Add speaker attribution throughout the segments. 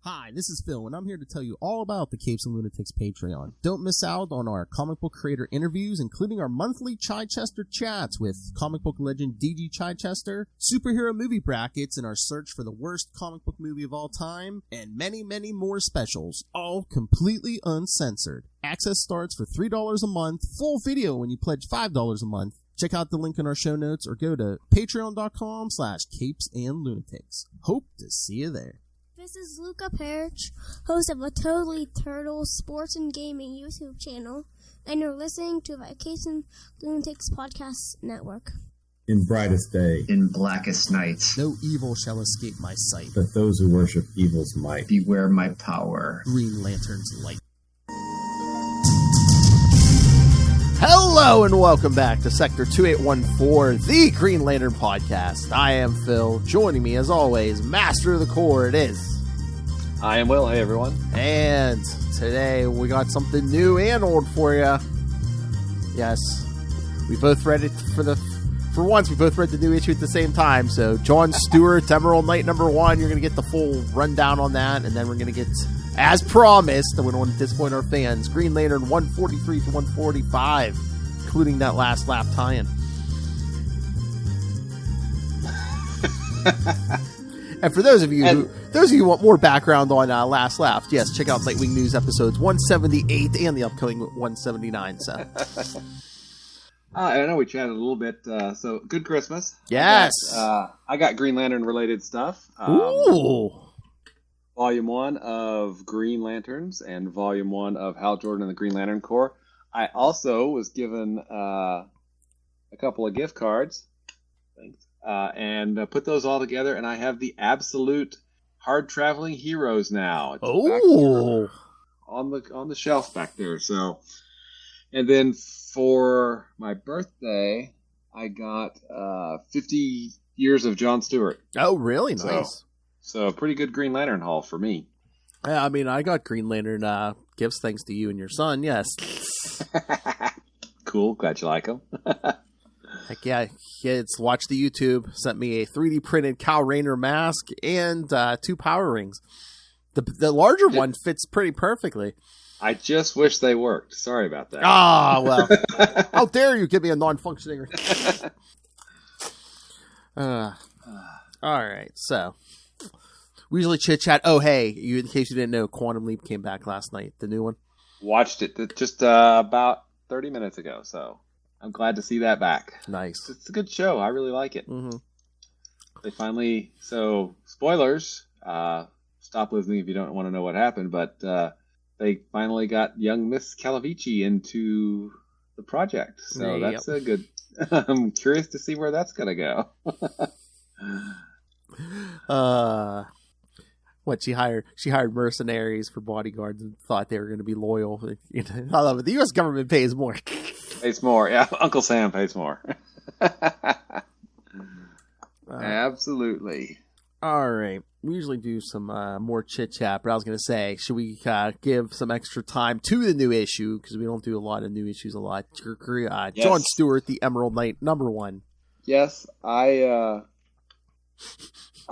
Speaker 1: Hi, this is Phil, and I'm here to tell you all about the Capes and Lunatics Patreon. Don't miss out on our comic book creator interviews, including our monthly Chichester chats with comic book legend D.G. Chichester, superhero movie brackets in our search for the worst comic book movie of all time, and many, many more specials, all completely uncensored. Access starts for $3 a month, full video when you pledge $5 a month. Check out the link in our show notes or go to patreon.com/CapesandLunatics. Hope to see you there.
Speaker 2: This is Luca Perich, host of a Totally Turtle Sports and Gaming YouTube channel, and you're listening to the Capes and Lunatics Podcast Network.
Speaker 3: In brightest day,
Speaker 4: in blackest night,
Speaker 1: no evil shall escape my sight,
Speaker 3: but those who worship evil's might.
Speaker 4: Beware my power.
Speaker 1: GreenLantern's light. Hello and welcome back to Sector 2814, the Green Lantern Podcast. I am Phil. Joining me, as always, Master of the Core, it is.
Speaker 5: I am Will. Hey, everyone.
Speaker 1: And today we got something new and old for you. Yes, we both read it for once. We both read the new issue at the same time. So, John Stewart, Emerald Knight #1. You're going to get the full rundown on that, and then we're going to get, as promised, and we don't want to disappoint our fans, Green Lantern 143 to 145, including that last lap tie-in. And for those of you who want more background on Last Laugh, yes, check out Nightwing News episodes 178 and the upcoming 179. So,
Speaker 5: I know we chatted a little bit. So, good Christmas.
Speaker 1: Yes,
Speaker 5: I got Green Lantern related stuff.
Speaker 1: Ooh.
Speaker 5: Volume 1 of Green Lanterns and Volume 1 of Hal Jordan and the Green Lantern Corps. I also was given a couple of gift cards. Thanks. And put those all together, and I have the absolute hard traveling heroes now. It's back here on the shelf back there. So, and then for my birthday, I got 50 years of John Stewart.
Speaker 1: Oh, really? Nice.
Speaker 5: So a pretty good Green Lantern haul for me.
Speaker 1: I mean, I got Green Lantern gifts thanks to you and your son. Yes.
Speaker 5: Cool. Glad you like them.
Speaker 1: Heck yeah, kids, watch the YouTube. Sent me a 3D printed Kal Rayner mask and 2 power rings. The larger one fits pretty perfectly.
Speaker 5: I just wish they worked. Sorry about that.
Speaker 1: Ah, well. How dare you give me a non-functioning... all right, so... We usually chit-chat. Oh, hey, in case you didn't know, Quantum Leap came back last night, the new one.
Speaker 5: Watched it just about 30 minutes ago, so I'm glad to see that back.
Speaker 1: Nice.
Speaker 5: It's a good show. I really like it.
Speaker 1: Mm-hmm.
Speaker 5: They finally... So, spoilers. Stop listening if you don't want to know what happened, but they finally got young Miss Calavici into the project. So that's a good... I'm curious to see where that's going to go.
Speaker 1: What she hired mercenaries for bodyguards and thought they were going to be loyal. I love it. The U.S. government pays more.
Speaker 5: Pays more, yeah. Uncle Sam pays more. Absolutely.
Speaker 1: All right. We usually do some more chit chat, but I was going to say, should we give some extra time to the new issue because we don't do a lot of new issues a lot. Yes. John Stewart, the Emerald Knight #1.
Speaker 5: Yes, I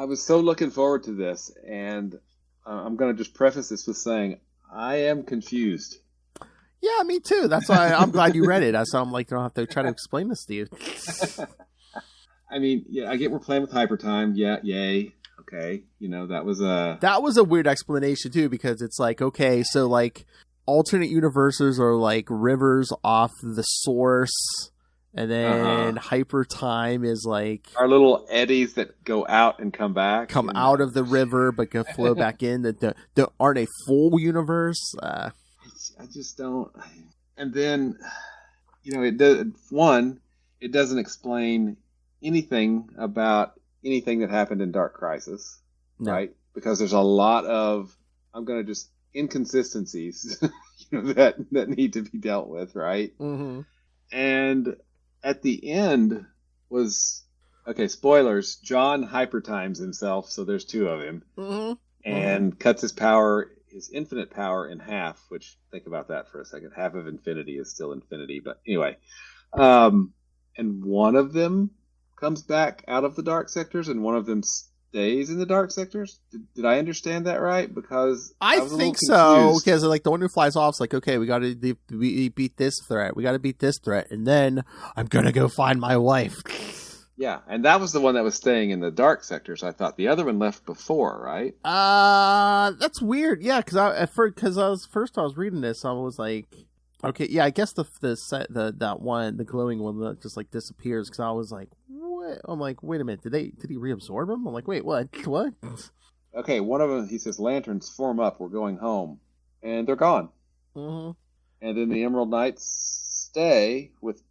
Speaker 5: was so looking forward to this, and I'm going to just preface this with saying I am confused.
Speaker 1: Yeah, me too. That's why I'm glad you read it. So I'm like, I don't have to try to explain this to you.
Speaker 5: I mean, yeah, I get we're playing with hypertime. Yeah, yay. Okay, that was
Speaker 1: a weird explanation too, because it's like, okay, so like alternate universes are like rivers off the source. And then hyper time is like
Speaker 5: our little eddies that go out and come back,
Speaker 1: out of the river, but can flow back in. That aren't a full universe. I
Speaker 5: just don't. And then, it does. One, it doesn't explain anything about anything that happened in Dark Crisis, right? Because there's a lot of inconsistencies, that need to be dealt with, right?
Speaker 1: Mm-hmm.
Speaker 5: And at the end was, okay, spoilers, John hypertimes himself, so there's 2 of him, and cuts his infinite power in half, which, think about that for a second, half of infinity is still infinity, but anyway. And one of them comes back out of the dark sectors, and one of them stays in the dark sectors. Did I understand that right? Because
Speaker 1: I
Speaker 5: was a
Speaker 1: think
Speaker 5: little
Speaker 1: so,
Speaker 5: confused.
Speaker 1: because like the one who flies off is like, okay, we got to beat this threat. We got to beat this threat, and then I'm gonna go find my wife.
Speaker 5: Yeah, and that was the one that was staying in the dark sectors. I thought the other one left before, right?
Speaker 1: That's weird. Yeah, because I was reading this, I was like, okay, yeah, I guess that one, the glowing one, that just like disappears. Because I was like, what? I'm like, wait a minute, did he reabsorb him? I'm like, wait, what?
Speaker 5: Okay, one of them, he says, lanterns form up. We're going home, and they're gone.
Speaker 1: Mm-hmm.
Speaker 5: And then the Emerald Knights stay with.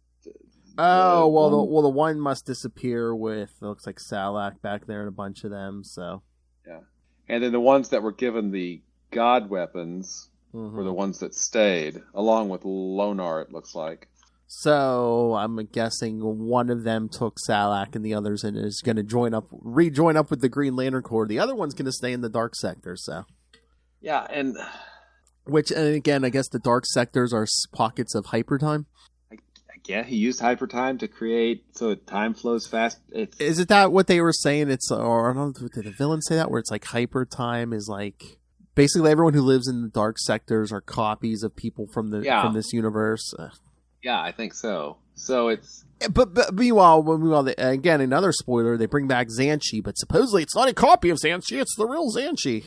Speaker 1: Oh, well, the one must disappear with, it looks like Salak back there and a bunch of them, so.
Speaker 5: Yeah. And then the ones that were given the god weapons were the ones that stayed, along with Lonar, it looks like.
Speaker 1: So, I'm guessing one of them took Salak and the others and is going to rejoin up with the Green Lantern Corps. The other one's going to stay in the Dark Sector, so.
Speaker 5: Yeah, and
Speaker 1: again, I guess the Dark Sectors are pockets of hypertime.
Speaker 5: Yeah, he used hypertime to create so time flows fast.
Speaker 1: Is it that what they were saying? Or I don't know, did the villain say that? Where it's like hypertime is like basically everyone who lives in the dark sectors are copies of people from from this universe.
Speaker 5: Yeah, I think so. So it's.
Speaker 1: But meanwhile, again, another spoiler, they bring back Xanshi, but supposedly it's not a copy of Xanshi, it's the real Xanshi.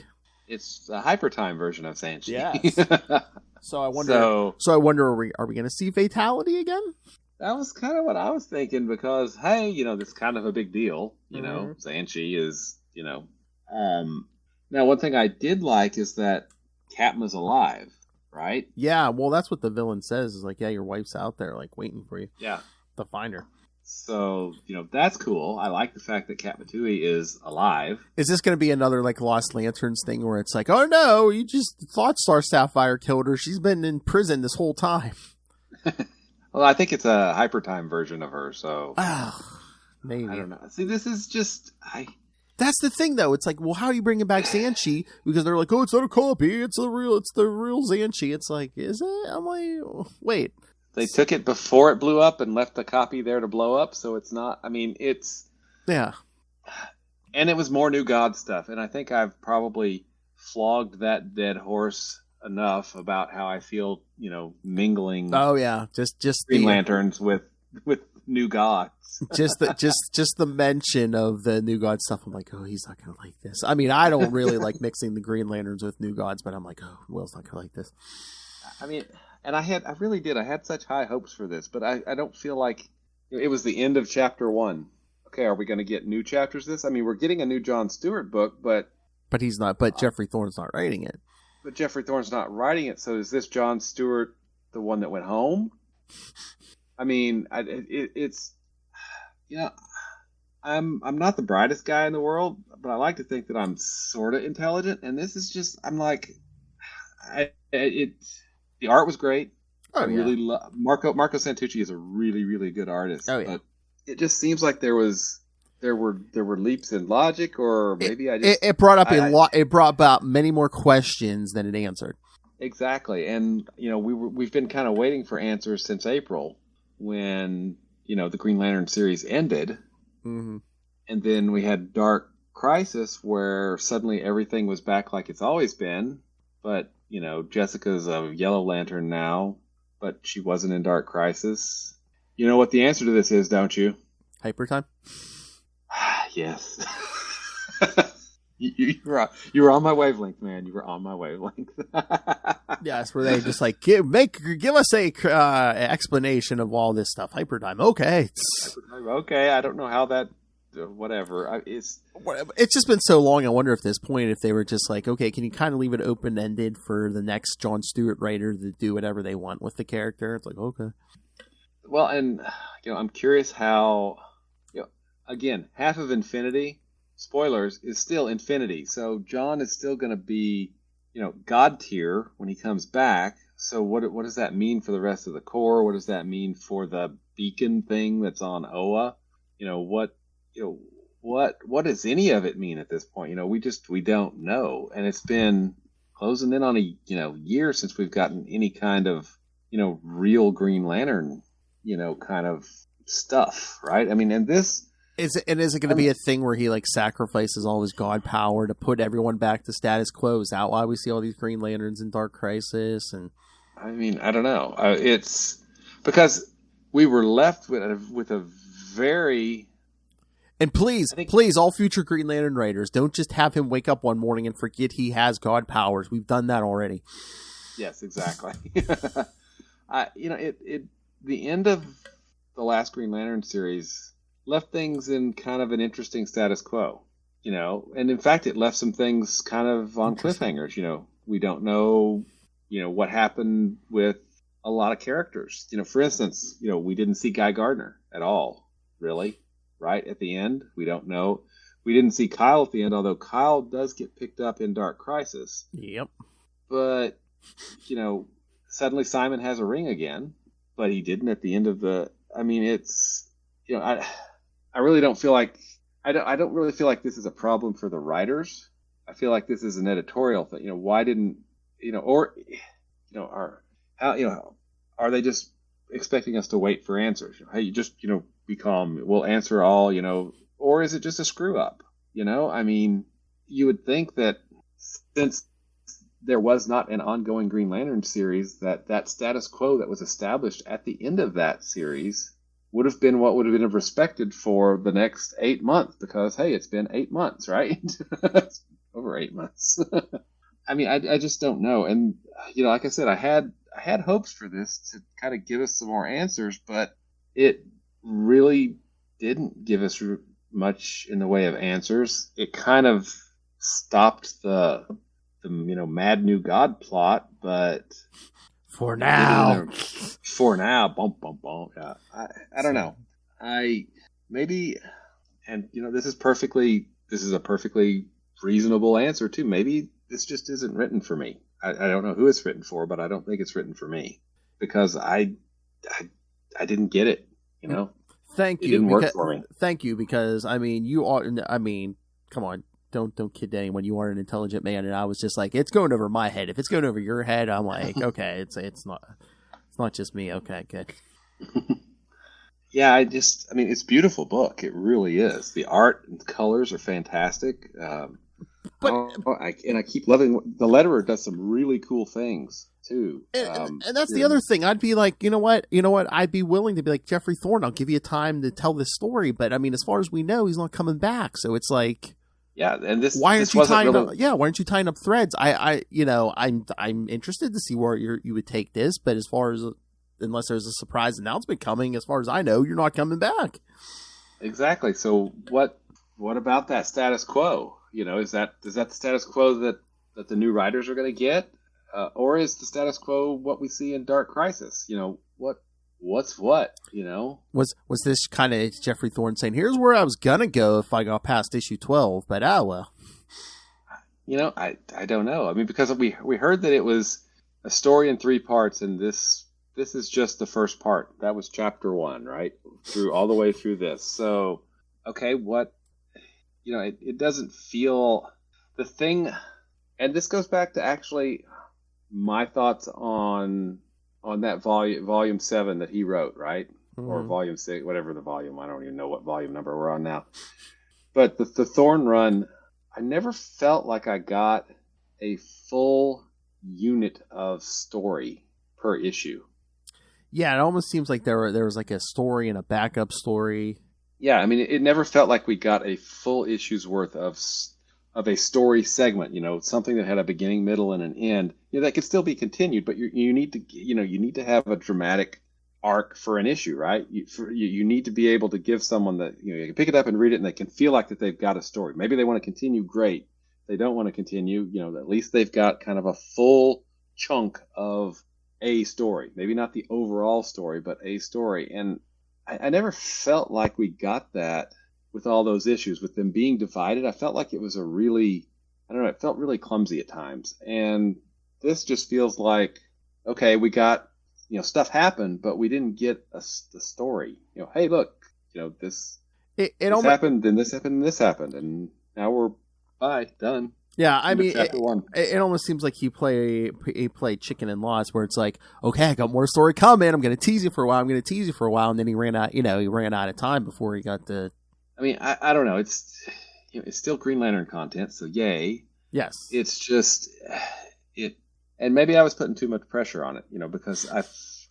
Speaker 5: It's a hypertime version of Xanshi.
Speaker 1: Yes. So I wonder, are we going to see Fatality again?
Speaker 5: That was kind of what I was thinking because, hey, this is kind of a big deal. Xanshi is, Now, one thing I did like is that Katma's alive, right?
Speaker 1: Yeah, well, that's what the villain says. Is like, yeah, your wife's out there, like, waiting for you.
Speaker 5: Yeah.
Speaker 1: To find her.
Speaker 5: So, that's cool. I like the fact that Katma Tui is alive.
Speaker 1: Is this going to be another, like, Lost Lanterns thing where it's like, oh, no, you just thought Star Sapphire killed her. She's been in prison this whole time.
Speaker 5: Well, I think it's a hypertime version of her, so.
Speaker 1: Maybe.
Speaker 5: I don't know. See, this is just.
Speaker 1: That's the thing, though. It's like, well, how are you bringing back Xanshi? Because they're like, oh, it's not a copy. It's the real Xanshi. It's like, is it? I'm like, wait.
Speaker 5: They took it before it blew up and left the copy there to blow up, so it's not. I mean, it's.
Speaker 1: Yeah.
Speaker 5: And it was more New God stuff, and I think I've probably flogged that dead horse enough about how I feel, mingling.
Speaker 1: Oh yeah, just
Speaker 5: Green Lanterns with New Gods.
Speaker 1: just the mention of the New God stuff. I'm like, oh, he's not gonna like this. I mean, I don't really like mixing the Green Lanterns with New Gods, but I'm like, oh, Will's not gonna like this.
Speaker 5: I mean. And I really did. I had such high hopes for this, but I don't feel like it was the end of chapter 1. Okay, are we going to get new chapters this? I mean, we're getting a new John Stewart book, but
Speaker 1: he's not. But Jeffrey Thorne's not writing it.
Speaker 5: But Jeffrey Thorne's not writing it. So is this John Stewart the one that went home? I mean, it's I'm not the brightest guy in the world, but I like to think that I'm sort of intelligent, and this is just I'm like The art was great. I really Marco Santucci is a really, really good artist.
Speaker 1: Oh yeah.
Speaker 5: But it just seems like there were leaps in logic, or maybe it
Speaker 1: brought up it brought about many more questions than it answered.
Speaker 5: Exactly, and we've been kind of waiting for answers since April when the Green Lantern series ended, and then we had Dark Crisis where suddenly everything was back like it's always been, but. Jessica's a Yellow Lantern now, but she wasn't in Dark Crisis. You know what the answer to this is, don't you?
Speaker 1: Hypertime?
Speaker 5: Yes. You were on my wavelength, man. You were on my wavelength.
Speaker 1: Yes, where they just like give us a explanation of all this stuff. Hypertime, okay.
Speaker 5: Okay, I don't know how that. Whatever. It's
Speaker 1: just been so long. I wonder if this point, if they were just like, okay, can you kind of leave it open ended for the next John Stewart writer to do whatever they want with the character? It's like, okay.
Speaker 5: Well, and I'm curious how. Again, half of Infinity, spoilers, is still Infinity. So John is still going to be, God tier when he comes back. So what does that mean for the rest of the Corps? What does that mean for the beacon thing that's on Oa? What does any of it mean at this point? We don't know, and it's been closing in on a year since we've gotten any kind of real Green Lantern kind of stuff, right? I mean, and this
Speaker 1: Is it going to be a thing where he like sacrifices all his god power to put everyone back to status quo? Is that why we see all these Green Lanterns in Dark Crisis? And
Speaker 5: I mean, I don't know. It's because we were left with a very...
Speaker 1: And please, all future Green Lantern writers, don't just have him wake up one morning and forget he has god powers. We've done that already.
Speaker 5: Yes, exactly. The end of the last Green Lantern series left things in kind of an interesting status quo, and in fact, it left some things kind of on cliffhangers. We don't know, what happened with a lot of characters. For instance, we didn't see Guy Gardner at all, really, right at the end. We don't know. We didn't see Kyle at the end, although Kyle does get picked up in Dark Crisis.
Speaker 1: Yep.
Speaker 5: But, suddenly Simon has a ring again, but he didn't at the end of the... I mean, it's... I really don't feel like... I don't really feel like this is a problem for the writers. I feel like this is an editorial thing. Why didn't... are they just expecting us to wait for answers? Hey, you just, be calm. We'll answer all, or is it just a screw up? I mean, you would think that since there was not an ongoing Green Lantern series, that status quo that was established at the end of that series would have been what would have been respected for the next 8 months, because, hey, it's been 8 months, right? Over 8 months. I mean, I just don't know. And, like I said, I had hopes for this to kind of give us some more answers, but it really didn't give us much in the way of answers. It kind of stopped the Mad New God plot, but
Speaker 1: for now,
Speaker 5: bump. Yeah, I don't know. Maybe, and this is a perfectly reasonable answer too. Maybe this just isn't written for me. I don't know who it's written for, but I don't think it's written for me because I didn't get it.
Speaker 1: Thank you.
Speaker 5: It didn't work for me.
Speaker 1: Thank you, because I mean, you are. I mean, come on. Don't kid anyone. You are an intelligent man, and I was just like, it's going over my head. If it's going over your head, I'm like, okay, it's not just me. Okay, good.
Speaker 5: Yeah, it's a beautiful book. It really is. The art and the colors are fantastic. I keep loving the letterer does some really cool things too.
Speaker 1: And that's the other thing. I'd be like, you know what? I'd be willing to be like, Jeffrey Thorne, I'll give you time to tell this story, but I mean, as far as we know, he's not coming back. So it's like.
Speaker 5: Yeah, and
Speaker 1: why aren't you tying up threads? I'm interested to see where you would take this, but unless there's a surprise announcement coming, as far as I know, you're not coming back.
Speaker 5: Exactly. So what about that status quo? Is that the status quo that the new writers are going to get, or is the status quo what we see in Dark Crisis? What's what?
Speaker 1: Was this kind of Jeffrey Thorne saying, "Here's where I was gonna go if I got past issue 12," but well.
Speaker 5: I don't know. I mean, because we heard that it was a story in 3 parts, and this is just the first part. That was chapter 1, right? All the way through this. So, okay, what? It doesn't feel the thing, and this goes back to actually my thoughts on that volume 7 that he wrote, right? Mm-hmm. Or volume 6, whatever the volume. I don't even know what volume number we're on now. But the Thorne run, I never felt like I got a full unit of story per issue.
Speaker 1: Yeah, it almost seems like there was like a story and a backup story.
Speaker 5: Yeah, I mean, it never felt like we got a full issue's worth of a story segment, something that had a beginning, middle, and an end. That could still be continued, but you need to have a dramatic arc for an issue, right? You need to be able to give someone that you can pick it up and read it, and they can feel like that they've got a story. Maybe they want to continue, great. If they don't want to continue, at least they've got kind of a full chunk of a story. Maybe not the overall story, but a story. And I never felt like we got that with all those issues, with them being divided. I felt like it was it felt really clumsy at times. And this just feels like, okay, we got, stuff happened, but we didn't get the story. Hey, look, this happened, then this happened, and this happened, and now we're done.
Speaker 1: Yeah, I mean, it almost seems like he played chicken and lost, where it's like, okay, I got more story coming. I'm going to tease you for a while. And then he ran out. He ran out of time before he got to
Speaker 5: I mean, I don't know. It's it's still Green Lantern content, so yay.
Speaker 1: Yes.
Speaker 5: It's just and maybe I was putting too much pressure on it, because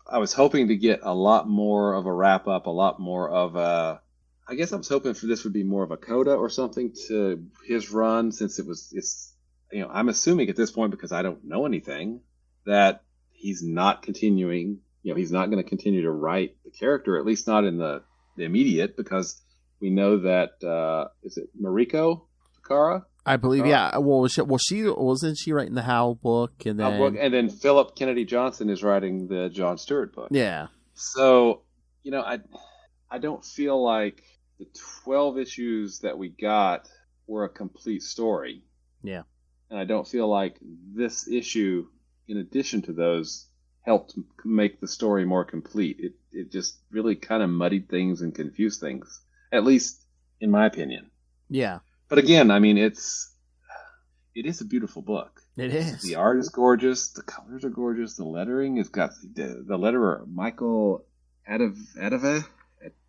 Speaker 5: I was hoping to get a lot more of a wrap up, a lot more of a. I guess I was hoping for this would be more of a coda or something to his run, since it's I'm assuming at this point, because I don't know anything, that he's not continuing. He's not going to continue to write the character, at least not in the immediate, because we know that is it Mariko Takara?
Speaker 1: I believe, yeah. Well, she wasn't she writing the Howl book, and then
Speaker 5: Philip Kennedy Johnson is writing the John Stewart book.
Speaker 1: Yeah.
Speaker 5: So I don't feel like the 12 issues that we got were a complete story.
Speaker 1: Yeah.
Speaker 5: And I don't feel like this issue, in addition to those, helped make the story more complete. It just really kind of muddied things and confused things, at least in my opinion.
Speaker 1: Yeah.
Speaker 5: But again, I mean, it is a beautiful book.
Speaker 1: It is.
Speaker 5: The art is gorgeous. The colors are gorgeous. The lettering has got the letterer, Michael Ativa.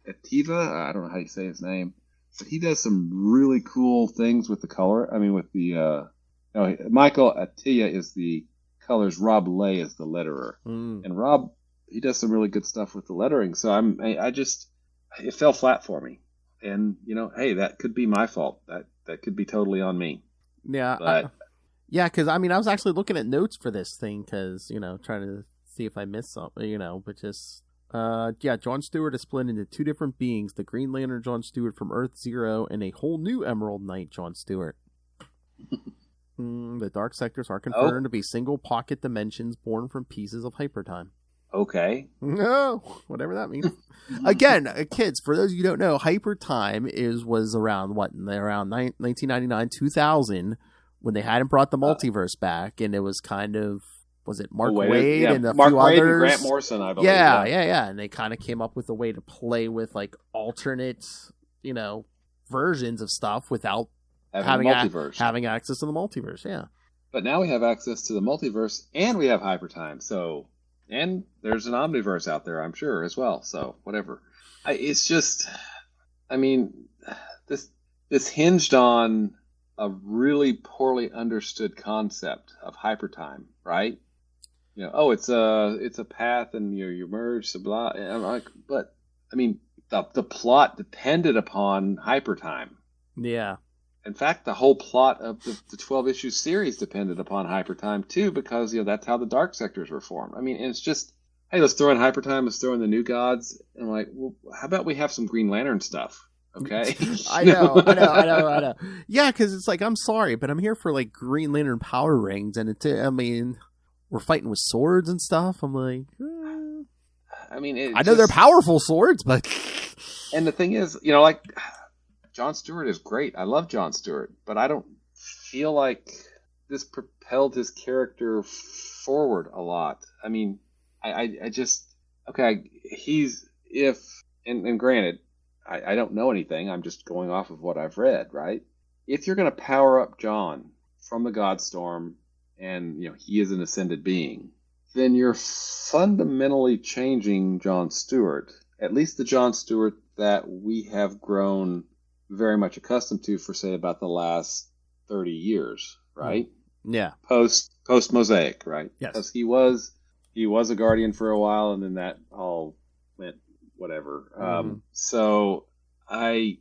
Speaker 5: I don't know how you say his name. But he does some really cool things with the color. I mean, with the... Michael Atiyah is the colors. Rob Lay is the letterer. And Rob, he does some really good stuff with the lettering. So it fell flat for me. And, hey, that could be my fault. That could be totally on me.
Speaker 1: Yeah.
Speaker 5: But
Speaker 1: because, I was actually looking at notes for this thing because, trying to see if I missed something, but just... John Stewart is split into two different beings, the Green Lantern John Stewart from Earth Zero and a whole new Emerald Knight John Stewart. The dark sectors are confirmed to be single pocket dimensions born from pieces of hypertime.
Speaker 5: Okay.
Speaker 1: No, whatever that means. Again, kids, for those of you who don't know, hypertime was around 1999, 2000 when they hadn't brought the multiverse back, and it was kind of... Was it Mark Waid and a
Speaker 5: Mark
Speaker 1: few
Speaker 5: Waid
Speaker 1: others?
Speaker 5: And Grant Morrison, I believe.
Speaker 1: Yeah. And they kind of came up with a way to play with like alternate, versions of stuff without having access to the multiverse. Yeah.
Speaker 5: But now we have access to the multiverse and we have hypertime. So, and there's an omniverse out there, I'm sure, as well. So whatever. It's just, this hinged on a really poorly understood concept of hypertime, right? It's a path and you merge, blah. And I'm like, but the plot depended upon hypertime.
Speaker 1: Yeah.
Speaker 5: In fact, the whole plot of the 12 issue series depended upon hypertime too, because that's how the dark sectors were formed. And it's just, hey, let's throw in hypertime, let's throw in the new gods, and I'm like, well, how about we have some Green Lantern stuff? Okay.
Speaker 1: I know. Yeah, because it's like, I'm sorry, but I'm here for like Green Lantern power rings, and we're fighting with swords and stuff. I'm like, I know they're powerful swords, but
Speaker 5: and the thing is, like John Stewart is great. I love John Stewart, but I don't feel like this propelled his character forward a lot. I just and granted, I don't know anything. I'm just going off of what I've read, right? If you're going to power up John from the Godstorm, and he is an ascended being, then you're fundamentally changing John Stewart. At least the John Stewart that we have grown very much accustomed to for, say, about the last 30 years, right?
Speaker 1: Yeah.
Speaker 5: Post Mosaic, right?
Speaker 1: Yes.
Speaker 5: Because he was a Guardian for a while, and then that all went whatever. So that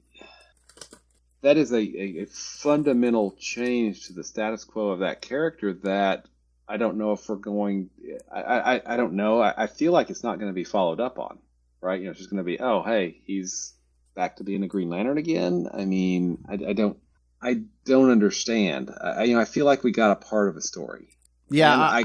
Speaker 5: is a fundamental change to the status quo of that character that I don't know if we're going. I don't know. I feel like it's not going to be followed up on, right? It's just going to be, oh, hey, he's back to being a Green Lantern again. I don't understand. I feel like we got a part of a story.
Speaker 1: Yeah,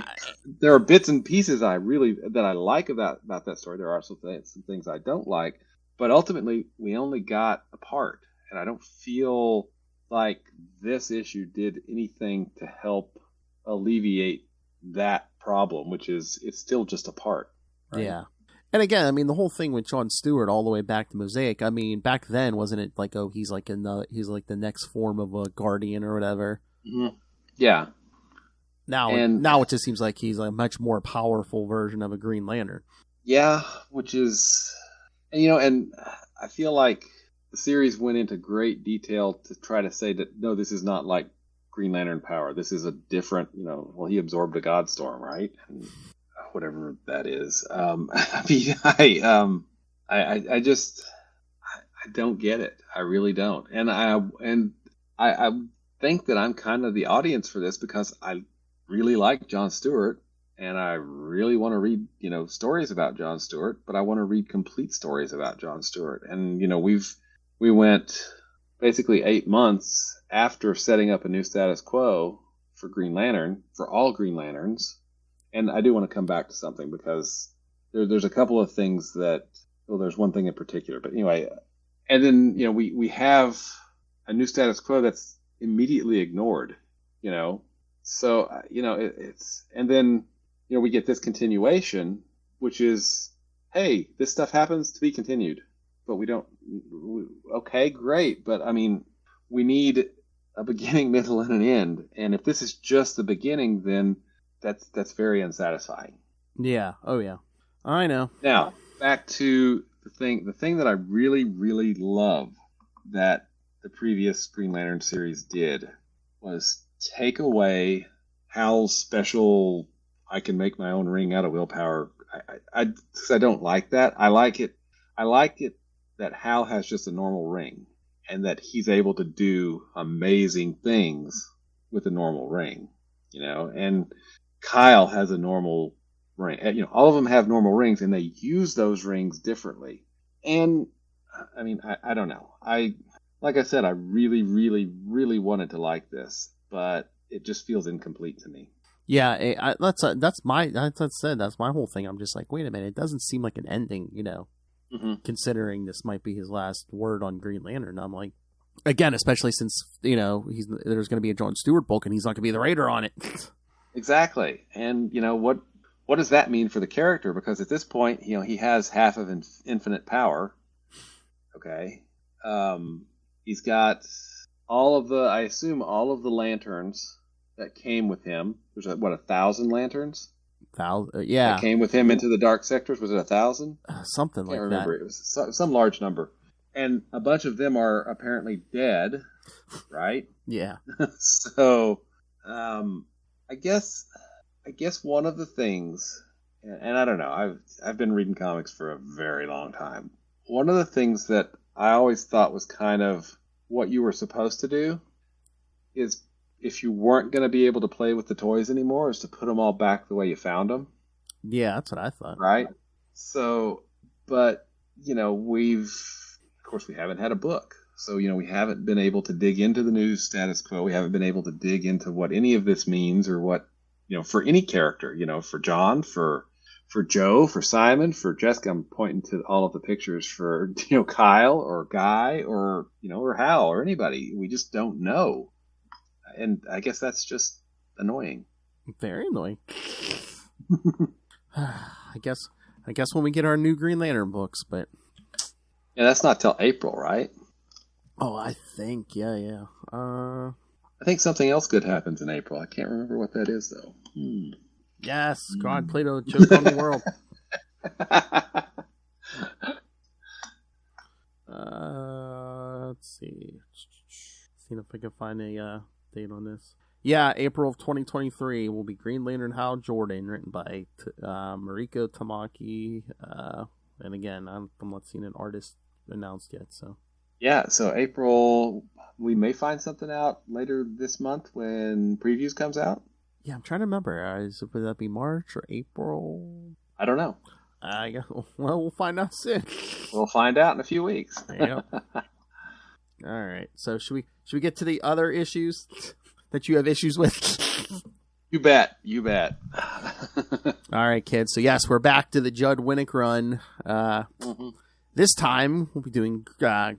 Speaker 5: there are bits and pieces that I like about that story. There are some things I don't like, but ultimately we only got a part, and I don't feel like this issue did anything to help alleviate that problem, which is it's still just a part. Right?
Speaker 1: Yeah. And again, the whole thing with John Stewart all the way back to Mosaic, back then, wasn't it like, oh, he's like the next form of a Guardian or whatever?
Speaker 5: Mm-hmm. Yeah.
Speaker 1: Now it just seems like he's a much more powerful version of a Green Lantern.
Speaker 5: Yeah, which is, and I feel like the series went into great detail to try to say that, no, this is not like Green Lantern power. This is a different, well, he absorbed a God storm, right? And whatever that is. I mean, I just, I don't get it. I really don't. And I think that I'm kind of the audience for this because I really like John Stewart and I really want to read, stories about John Stewart, but I want to read complete stories about John Stewart. And, we went basically 8 months after setting up a new status quo for Green Lantern, for all Green Lanterns. And I do want to come back to something because there's a couple of things there's one thing in particular, but anyway, and then, we have a new status quo that's immediately ignored, so, and then, we get this continuation, which is, hey, this stuff happens to be continued, but we don't, okay, great. But I mean, we need a beginning, middle, and an end. And if this is just the beginning, then that's very unsatisfying.
Speaker 1: Yeah. Oh yeah. I know.
Speaker 5: Now, back to the thing that I really, really love that the previous Green Lantern series did was take away Hal's special, I can make my own ring out of willpower. I don't like that. I like it that Hal has just a normal ring and that he's able to do amazing things with a normal ring, and Kyle has a normal ring. All of them have normal rings and they use those rings differently. And I mean, I don't know. Like I said, I really, really, really wanted to like this, but it just feels incomplete to me.
Speaker 1: Yeah, that's my whole thing. I'm just like, wait a minute, it doesn't seem like an ending,
Speaker 5: Mm-hmm.
Speaker 1: considering this might be his last word on Green Lantern. I'm like, again, especially since, there's going to be a John Stewart book and he's not going to be the writer on it.
Speaker 5: Exactly. And, what does that mean for the character? Because at this point, he has half of infinite power. Okay. He's got I assume all of the lanterns that came with him. There's 1,000 lanterns?
Speaker 1: Yeah.
Speaker 5: That came with him into the dark sectors. Was it 1,000?
Speaker 1: Something like that. I can't remember.
Speaker 5: It was some large number. And a bunch of them are apparently dead, right?
Speaker 1: Yeah.
Speaker 5: So, I guess one of the things, and I don't know, I've been reading comics for a very long time. One of the things that I always thought was kind of what you were supposed to do is, if you weren't going to be able to play with the toys anymore, is to put them all back the way you found them.
Speaker 1: Yeah, that's what I thought.
Speaker 5: Right? So, but, of course, we haven't had a book. So, we haven't been able to dig into the new status quo. We haven't been able to dig into what any of this means or what, for any character, for John, for Joe, for Simon, for Jessica. I'm pointing to all of the pictures for, Kyle or Guy or, or Hal or anybody. We just don't know. And I guess that's just annoying.
Speaker 1: Very annoying. I guess when we get our new Green Lantern books, but
Speaker 5: yeah, that's not till April, right?
Speaker 1: Oh, I think, yeah.
Speaker 5: I think something else good happens in April. I can't remember what that is, though.
Speaker 1: Yes, God, Plato choked on the world. Let's see. Seeing if I can find a date on this. Yeah, April of 2023 will be Green Lantern Hal Jordan, written by Mariko Tamaki. And again, I'm not seeing an artist announced yet, so.
Speaker 5: Yeah, so April, we may find something out later this month when Previews comes out.
Speaker 1: Yeah, I'm trying to remember. Would that be March or April?
Speaker 5: I don't know.
Speaker 1: Well, we'll find out soon.
Speaker 5: We'll find out in a few weeks.
Speaker 1: Yep. All right. So should we get to the other issues that you have issues with?
Speaker 5: You bet.
Speaker 1: All right, kids. So yes, we're back to the Judd Winnick run. This time we'll be doing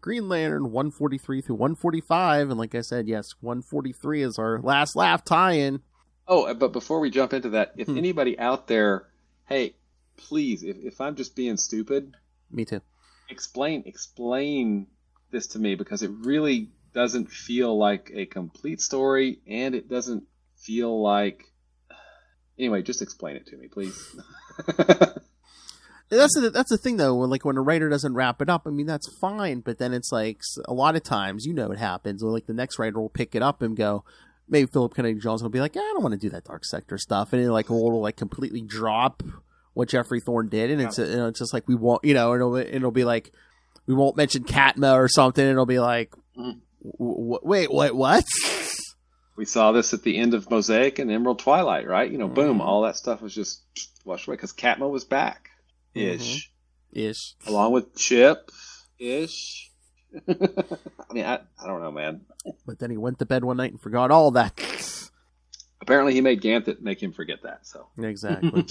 Speaker 1: Green Lantern 143 through 145, and like I said, yes, 143 is our last laugh tie-in.
Speaker 5: Oh, but before we jump into that, if anybody out there, hey, please, if I'm just being stupid,
Speaker 1: me too.
Speaker 5: Explain this to me, because it really doesn't feel like a complete story, and it doesn't feel like. Anyway, just explain it to me, please.
Speaker 1: That's the thing, though. When a writer doesn't wrap it up, I mean, that's fine. But then it's like a lot of times, what happens. Or like the next writer will pick it up and go, maybe Philip Kennedy Johnson will be like, I don't want to do that Dark Sector stuff, and it'll like completely drop what Jeffrey Thorne did, and it's just like we won't, it'll be like we won't mention Katma or something. And it'll be like, wait, what?
Speaker 5: We saw this at the end of Mosaic and Emerald Twilight, right? Boom, all that stuff was just washed away because Katma was back. Ish. Along with Chip. Ish. I mean, I don't know, man.
Speaker 1: But then he went to bed one night and forgot all that.
Speaker 5: Apparently he made Ganthet make him forget that, so.
Speaker 1: Exactly.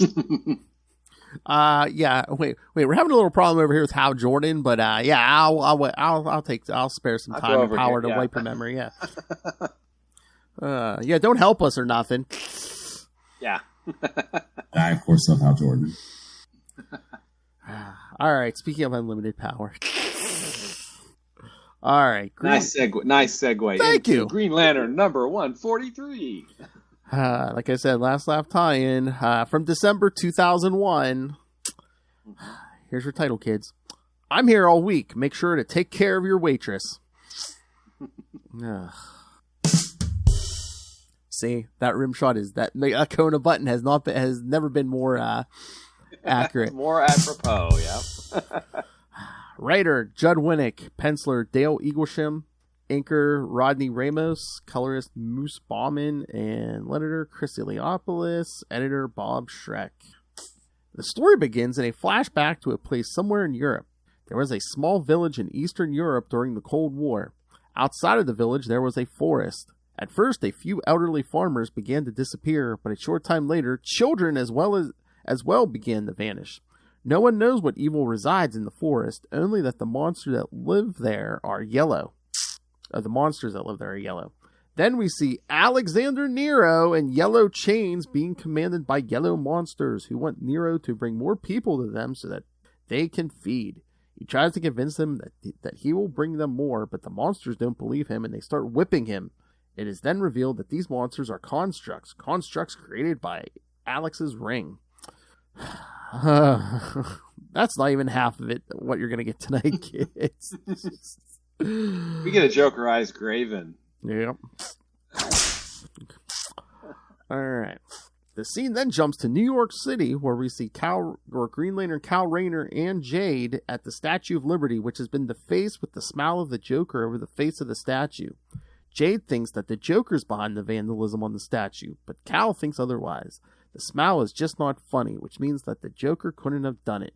Speaker 1: Yeah, wait, we're having a little problem over here with Hal Jordan, but yeah, I'll spare some time and power to wipe your memory, yeah. Yeah, don't help us or nothing.
Speaker 5: Yeah.
Speaker 3: I, of course, love Hal Jordan.
Speaker 1: All right, speaking of unlimited power. All right.
Speaker 5: Nice segue.
Speaker 1: Thank you.
Speaker 5: Green Lantern number 143.
Speaker 1: Like I said, last laugh tie-in from December 2001. Here's your title, kids. I'm here all week. Make sure to take care of your waitress. See, that rim shot is that Kona button has never been more accurate.
Speaker 5: More apropos, yeah.
Speaker 1: Writer Judd Winnick, penciler Dale Eaglesham, inker Rodney Ramos, colorist Moose Bauman, and letterer Chris Iliopoulos, editor Bob Schreck. The story begins in a flashback to a place somewhere in Europe. There was a small village in Eastern Europe during the Cold War. Outside of the village, there was a forest. At first, a few elderly farmers began to disappear, but a short time later, children as well began to vanish. No one knows what evil resides in the forest, only that the monsters that live there are yellow. Then we see Alexander Nero and yellow chains being commanded by yellow monsters who want Nero to bring more people to them so that they can feed. He tries to convince them that he will bring them more, but the monsters don't believe him and they start whipping him. It is then revealed that these monsters are constructs created by Alex's ring. That's not even half of it, what you're going to get tonight, kids.
Speaker 5: We get a Jokerized Graven.
Speaker 1: Yep. All right. The scene then jumps to New York City, where we see Green Lantern Kal Rayner and Jade at the Statue of Liberty, which has been defaced with the smile of the Joker over the face of the statue. Jade thinks that the Joker's behind the vandalism on the statue, but Kal thinks otherwise. The smile is just not funny, which means that the Joker couldn't have done it.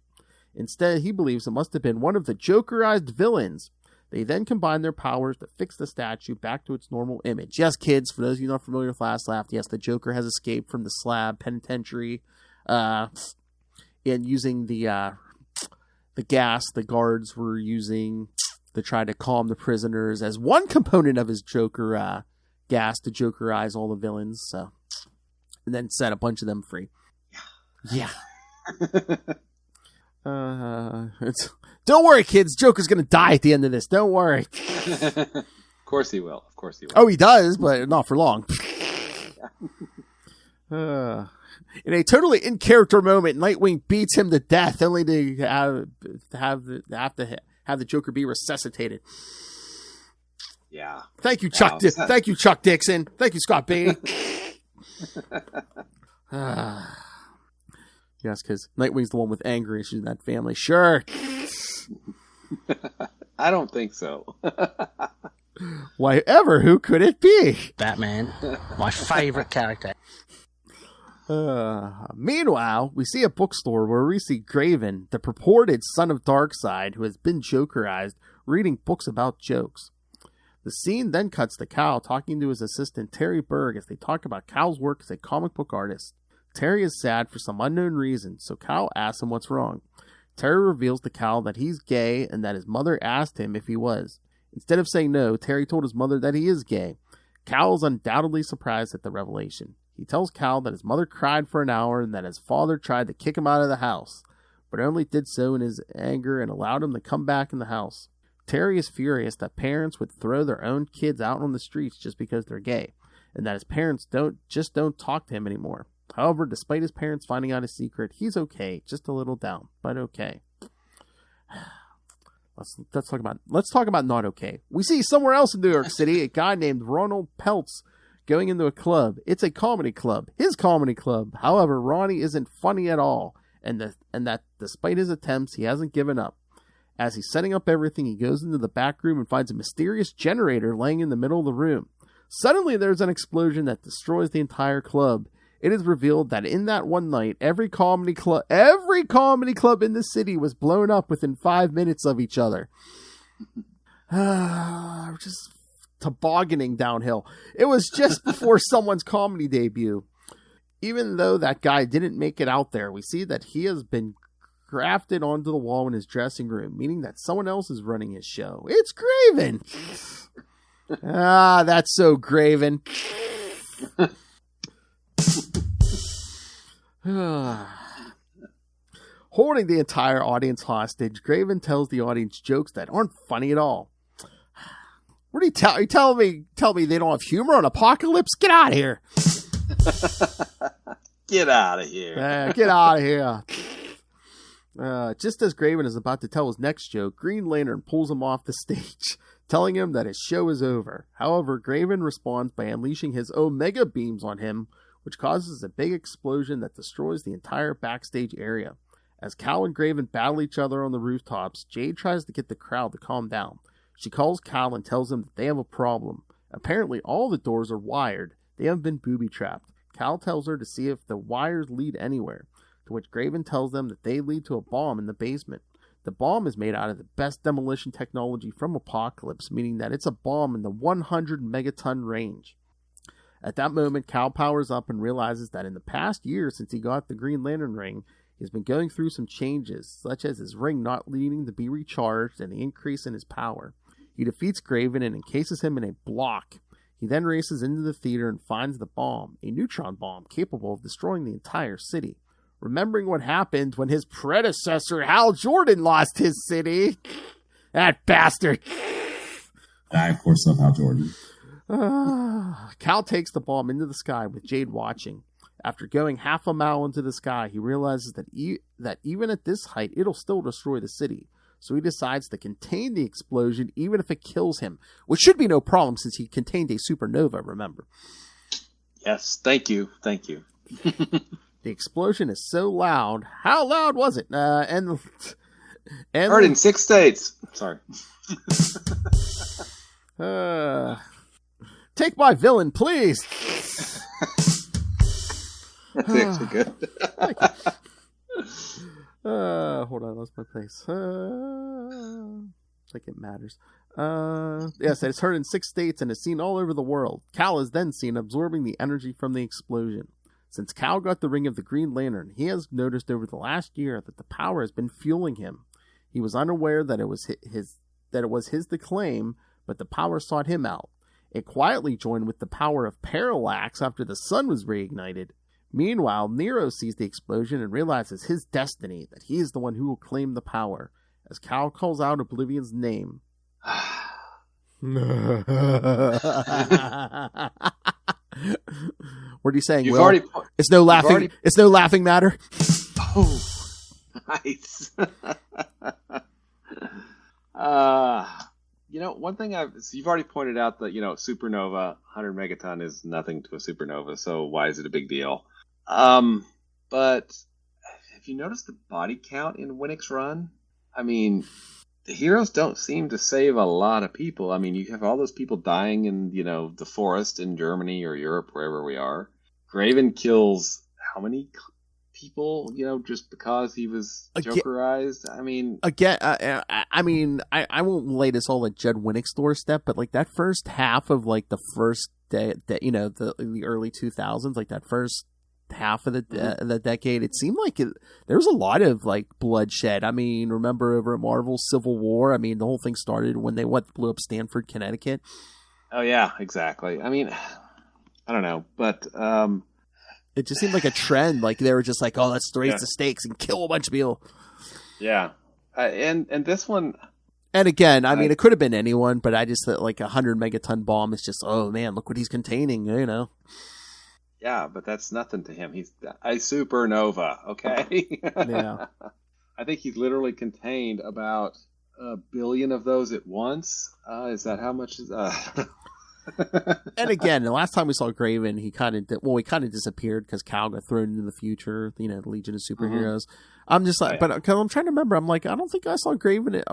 Speaker 1: Instead, he believes it must have been one of the Jokerized villains. They then combine their powers to fix the statue back to its normal image. Yes, kids, for those of you not familiar with Last Laugh, yes, the Joker has escaped from the Slab Penitentiary and using the gas the guards were using to try to calm the prisoners as one component of his Joker gas to Jokerize all the villains. So, and then set a bunch of them free. Yeah. Don't worry, kids. Joker's going to die at the end of this. Don't worry.
Speaker 5: Of course he will.
Speaker 1: Oh, he does, but not for long. In a totally in-character moment, Nightwing beats him to death, only to have the Joker be resuscitated.
Speaker 5: Yeah.
Speaker 1: Thank you, Chuck. Thank you, Chuck Dixon. Thank you, Scott Beatty. Yes, because Nightwing's the one with anger issues in that family. Sure.
Speaker 5: I don't think so.
Speaker 1: Why ever? Who could it be?
Speaker 6: Batman, my favorite character.
Speaker 1: Meanwhile, we see a bookstore where we see Graven, the purported son of Darkseid, who has been Jokerized, reading books about jokes. The scene then cuts to Kal talking to his assistant Terry Berg as they talk about Kal's work as a comic book artist. Terry is sad for some unknown reason, so Kal asks him what's wrong. Terry reveals to Kal that he's gay and that his mother asked him if he was. Instead of saying no, Terry told his mother that he is gay. Kal is undoubtedly surprised at the revelation. He tells Kal that his mother cried for an hour and that his father tried to kick him out of the house, but only did so in his anger and allowed him to come back in the house. Terry is furious that parents would throw their own kids out on the streets just because they're gay, and that his parents don't talk to him anymore. However, despite his parents finding out his secret, he's okay, just a little down, but okay. Let's talk about not okay. We see somewhere else in New York City a guy named Ronald Peltz going into a club. It's a comedy club, his comedy club. However, Ronnie isn't funny at all, and that despite his attempts, he hasn't given up. As he's setting up everything, he goes into the back room and finds a mysterious generator laying in the middle of the room. Suddenly, there's an explosion that destroys the entire club. It is revealed that in that one night, every comedy club in the city was blown up within 5 minutes of each other. Just tobogganing downhill. It was just before someone's comedy debut. Even though that guy didn't make it out there, we see that he has been grafted onto the wall in his dressing room, meaning that someone else is running his show. It's Graven! That's so Graven. Holding the entire audience hostage, Graven tells the audience jokes that aren't funny at all. What are you tell me they don't have humor on Apocalypse? Get out of here.
Speaker 5: Get out of here.
Speaker 1: Get out of here. Just as Graven is about to tell his next joke, Green Lantern pulls him off the stage, telling him that his show is over. However, Graven responds by unleashing his Omega beams on him, which causes a big explosion that destroys the entire backstage area. As Cal and Graven battle each other on the rooftops, Jade tries to get the crowd to calm down. She calls Cal and tells him that they have a problem. Apparently, all the doors are wired. They have been booby-trapped. Cal tells her to see if the wires lead anywhere, to which Graven tells them that they lead to a bomb in the basement. The bomb is made out of the best demolition technology from Apocalypse, meaning that it's a bomb in the 100 megaton range. At that moment, Cal powers up and realizes that in the past year since he got the Green Lantern ring, he's been going through some changes, such as his ring not needing to be recharged and the increase in his power. He defeats Graven and encases him in a block. He then races into the theater and finds the bomb, a neutron bomb capable of destroying the entire city. Remembering what happened when his predecessor, Hal Jordan, lost his city. That bastard.
Speaker 3: I, of course, love Hal Jordan.
Speaker 1: Cal takes the bomb into the sky with Jade watching. After going half a mile into the sky, he realizes that even at this height, it'll still destroy the city. So he decides to contain the explosion even if it kills him, which should be no problem since he contained a supernova, remember.
Speaker 5: Yes, thank you.
Speaker 1: The explosion is so loud. How loud was it? And
Speaker 5: heard in 6 states. Sorry.
Speaker 1: Take my villain, please.
Speaker 5: That's actually good.
Speaker 1: Hold on, I lost my place. Like it matters. Yes, it's heard in 6 states and is seen all over the world. Cal is then seen absorbing the energy from the explosion. Since Cal got the ring of the Green Lantern, he has noticed over the last year that the power has been fueling him. He was unaware that it was his to claim, but the power sought him out. It quietly joined with the power of Parallax after the sun was reignited. Meanwhile, Nero sees the explosion and realizes his destiny, that he is the one who will claim the power. As Cal calls out Oblivion's name. What are you saying, Will? It's no laughing matter.
Speaker 5: Oh, nice. One thing you've already pointed out that, supernova, 100 megaton is nothing to a supernova, so why is it a big deal? But have you noticed the body count in Winnick's run? I mean, the heroes don't seem to save a lot of people. I mean, you have all those people dying in, the forest in Germany or Europe, wherever we are. Graven kills how many people, just because he was Jokerized? I mean...
Speaker 1: Again, I won't lay this all at Judd Winnick's doorstep, but, that first half of, the first day, the early 2000s, that first half of the decade, it seemed like there was a lot of bloodshed. I mean, remember over at Marvel Civil War? I mean, the whole thing started when they blew up Stamford, Connecticut.
Speaker 5: Oh yeah, exactly. I mean, I don't know, but
Speaker 1: it just seemed like a trend. They were just oh, let's raise the stakes and kill a bunch of people.
Speaker 5: Yeah, and this one.
Speaker 1: And again, I mean, it could have been anyone, but I just thought 100 megaton bomb is just, oh man, look what he's containing,
Speaker 5: Yeah, but that's nothing to him. He's a supernova, okay?
Speaker 1: Yeah.
Speaker 5: I think he's literally contained about 1 billion of those at once. Is that how much?
Speaker 1: And again, the last time we saw Graven, he kind of disappeared because Cal got thrown into the future, the Legion of Superheroes. I'm just like, but cause I'm trying to remember, I'm like, I don't think I saw Graven at,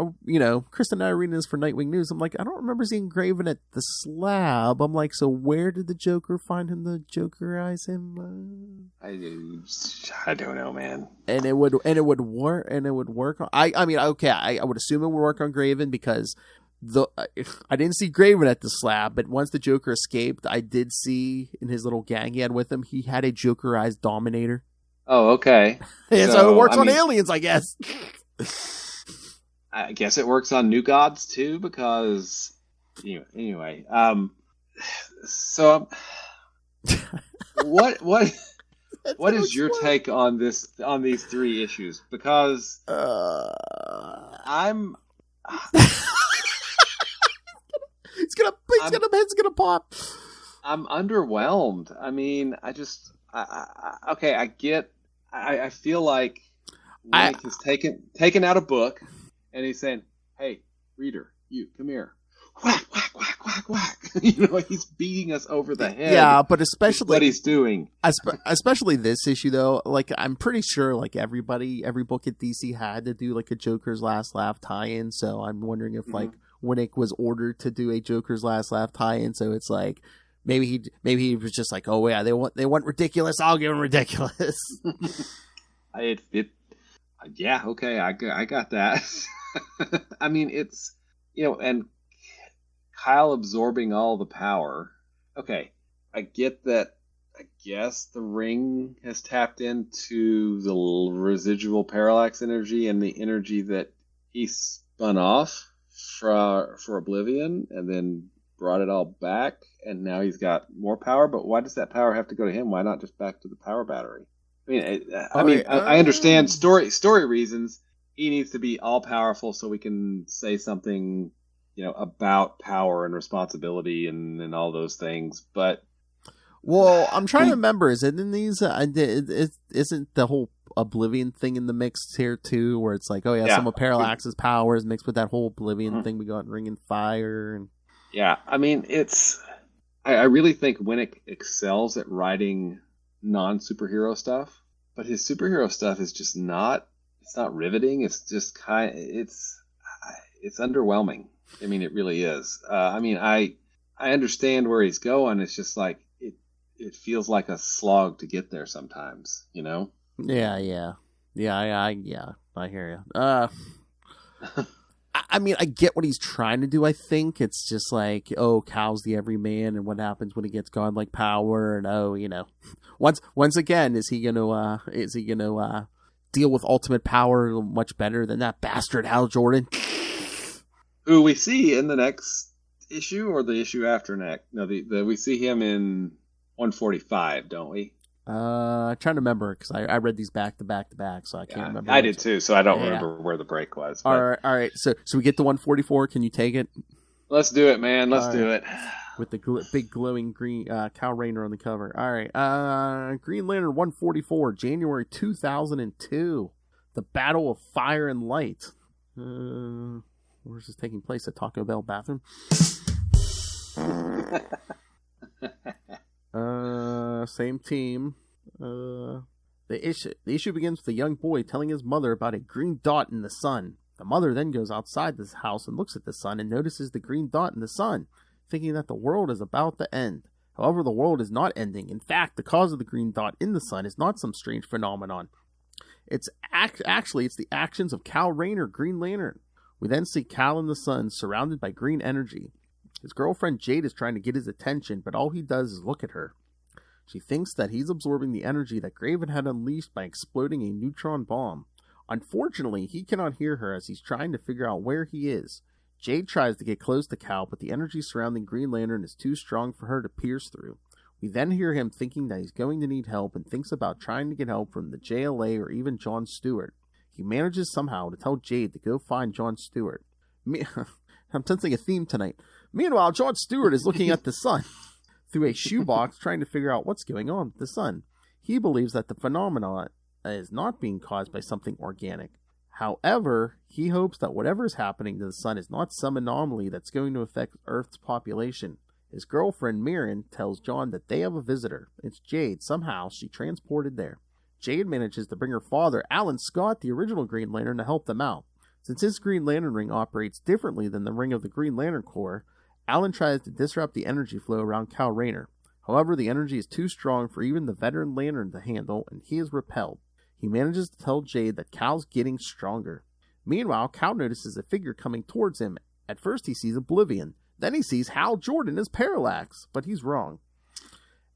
Speaker 1: Kristen and I are reading this for Nightwing News. I'm like, I don't remember seeing Graven at the slab. I'm like, so where did the Joker find him to Jokerize him?
Speaker 5: I don't know, man.
Speaker 1: And it would work. I would assume it would work on Graven because I didn't see Graven at the slab, but once the Joker escaped, I did see in his little gang he had with him, he had a Jokerized Dominator.
Speaker 5: Oh, okay.
Speaker 1: So it works on aliens, I guess.
Speaker 5: I guess it works on New Gods too, because anyway. So what is your take on these 3 issues? Because I'm.
Speaker 1: It's gonna pop.
Speaker 5: I'm underwhelmed. I mean, I feel like Mike has taken out a book, and he's saying, "Hey, reader, you come here." Whack, whack, whack, whack, whack. He's beating us over the head.
Speaker 1: Yeah, but especially
Speaker 5: what he's doing.
Speaker 1: Especially this issue, though. Like, I'm pretty sure, like, every book at DC had to do like a Joker's Last Laugh tie-in. So I'm wondering if like Winnick was ordered to do a Joker's Last Laugh tie-in. So it's like maybe he was just like, oh yeah, they want ridiculous. I'll give them ridiculous.
Speaker 5: Yeah, okay, I got that. I mean, it's and Kyle absorbing all the power. Okay, I get that. I guess the ring has tapped into the residual parallax energy and the energy that he spun off for Oblivion, and then brought it all back, and now he's got more power. But why does that power have to go to him? Why not just back to the power battery? I understand story reasons. He needs to be all powerful so we can say something, about power and responsibility and all those things. But
Speaker 1: I'm trying to remember. Is it in these? Isn't the whole Oblivion thing in the mix here too? Where it's like, some of Parallax's powers mixed with that whole Oblivion thing we got in Ring and Fire. And
Speaker 5: yeah, I mean, I really think Winnick excels at writing non-superhero stuff, but his superhero stuff is just not. It's not riveting. It's just it's underwhelming. I mean, it really is. I understand where he's going. It's just like it feels like a slog to get there sometimes. Yeah. I hear you. I get what he's trying to do. I think it's just like, Cal's the everyman, and what happens when he gets godlike power, and once again, is he gonna deal with ultimate power much better than that bastard Hal Jordan, who we see in the next issue or the issue after next? No, we see him in 145, don't we?
Speaker 1: I'm trying to remember because I read these back to back, so I can't remember.
Speaker 5: I did too, so I don't remember where the break was. But...
Speaker 1: All right. So we get to 144. Can you take it?
Speaker 5: Let's do it, man. Let's do it.
Speaker 1: With the big glowing green Cal Rayner on the cover. All right. Green Lantern 144, January 2002. The Battle of Fire and Light. Where's this taking place? At Taco Bell bathroom? Same team. The issue begins with a young boy telling his mother about a green dot in the sun. The mother then goes outside this house and looks at the sun and notices the green dot in the sun, thinking that the world is about to end. However, the world is not ending. In fact, the cause of the green dot in the sun is not some strange phenomenon. It's the actions of Cal Rayner, Green Lantern. We then see Cal in the sun, surrounded by green energy. His girlfriend Jade is trying to get his attention, but all he does is look at her. She thinks that he's absorbing the energy that Graven had unleashed by exploding a neutron bomb. Unfortunately, he cannot hear her as he's trying to figure out where he is. Jade tries to get close to Cal, but the energy surrounding Green Lantern is too strong for her to pierce through. We then hear him thinking that he's going to need help and thinks about trying to get help from the JLA or even John Stewart. He manages somehow to tell Jade to go find John Stewart. I'm sensing a theme tonight. Meanwhile, John Stewart is looking at the sun. through a shoebox trying to figure out what's going on with the sun. He believes that the phenomenon is not being caused by something organic. However, he hopes that whatever is happening to the sun is not some anomaly that's going to affect Earth's population. His girlfriend, Mirren, tells John that they have a visitor. It's Jade. Somehow, she transported there. Jade manages to bring her father, Alan Scott, the original Green Lantern, to help them out. Since his Green Lantern ring operates differently than the ring of the Green Lantern Corps, Alan tries to disrupt the energy flow around Kal Rayner. However, the energy is too strong for even the veteran Lantern to handle, and he is repelled. He manages to tell Jade that Cal's getting stronger. Meanwhile, Cal notices a figure coming towards him. At first he sees Oblivion. Then he sees Hal Jordan as Parallax, but he's wrong.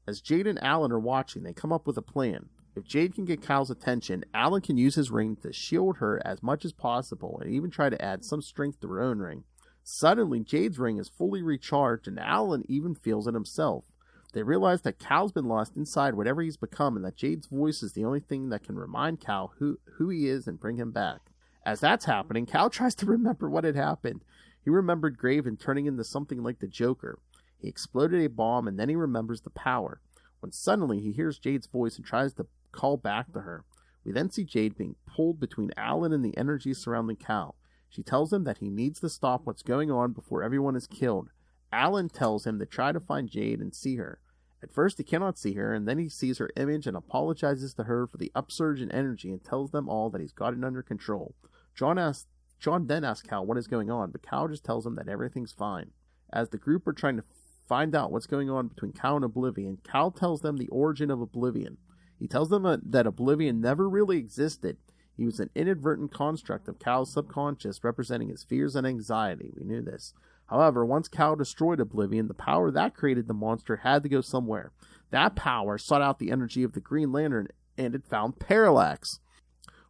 Speaker 1: As Jade and Alan are watching, they come up with a plan. If Jade can get Cal's attention, Alan can use his ring to shield her as much as possible and even try to add some strength to her own ring. Suddenly, Jade's ring is fully recharged and Alan even feels it himself. They realize that Cal's been lost inside whatever he's become and that Jade's voice is the only thing that can remind Cal who he is and bring him back. As that's happening, Cal tries to remember what had happened. He remembered Graven turning into something like the Joker. He exploded a bomb and then he remembers the power. When suddenly he hears Jade's voice and tries to call back to her. We then see Jade being pulled between Alan and the energy surrounding Cal. She tells him that he needs to stop what's going on before everyone is killed. Alan tells him to try to find Jade and see her. At first he cannot see her, and then he sees her image and apologizes to her for the upsurge in energy and tells them all that he's got it under control. John then asks Cal what is going on, but Cal just tells him that everything's fine. As the group are trying to find out what's going on between Cal and Oblivion, Cal tells them the origin of Oblivion. He tells them that Oblivion never really existed. He was an inadvertent construct of Cal's subconscious representing his fears and anxiety. We knew this. However, once Cal destroyed Oblivion, the power that created the monster had to go somewhere. That power sought out the energy of the Green Lantern, and it found Parallax.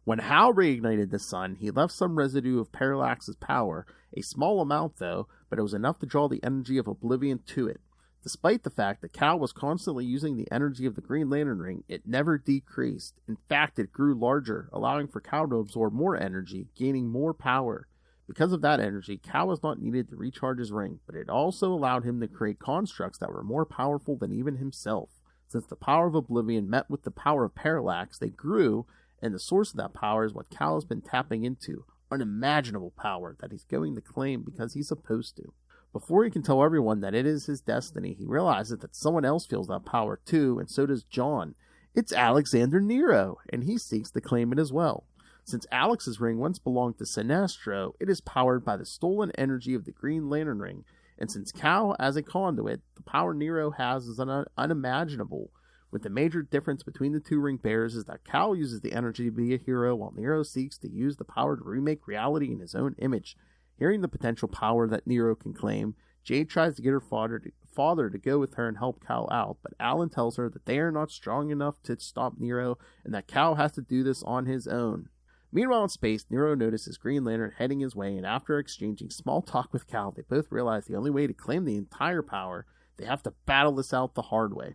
Speaker 1: When Hal reignited the sun, he left some residue of Parallax's power, a small amount though, but it was enough to draw the energy of Oblivion to it. Despite the fact that Cal was constantly using the energy of the Green Lantern ring, it never decreased. In fact, it grew larger, allowing for Cal to absorb more energy, gaining more power. Because of that energy, Cal was not needed to recharge his ring, but it also allowed him to create constructs that were more powerful than even himself. Since the power of Oblivion met with the power of Parallax, they grew, and the source of that power is what Cal has been tapping into, unimaginable power that he's going to claim because he's supposed to. Before he can tell everyone that it is his destiny, he realizes that someone else feels that power too, and so does John. It's Alexander Nero, and he seeks to claim it as well. Since Alex's ring once belonged to Sinestro, it is powered by the stolen energy of the Green Lantern ring, and since Cal has a conduit, the power Nero has is unimaginable. With the major difference between the two ring bearers is that Cal uses the energy to be a hero, while Nero seeks to use the power to remake reality in his own image. Hearing the potential power that Nero can claim, Jade tries to get her father to go with her and help Cal out, but Alan tells her that they are not strong enough to stop Nero, and that Cal has to do this on his own. Meanwhile in space, Nero notices Green Lantern heading his way, and after exchanging small talk with Cal, they both realize the only way to claim the entire power, they have to battle this out the hard way.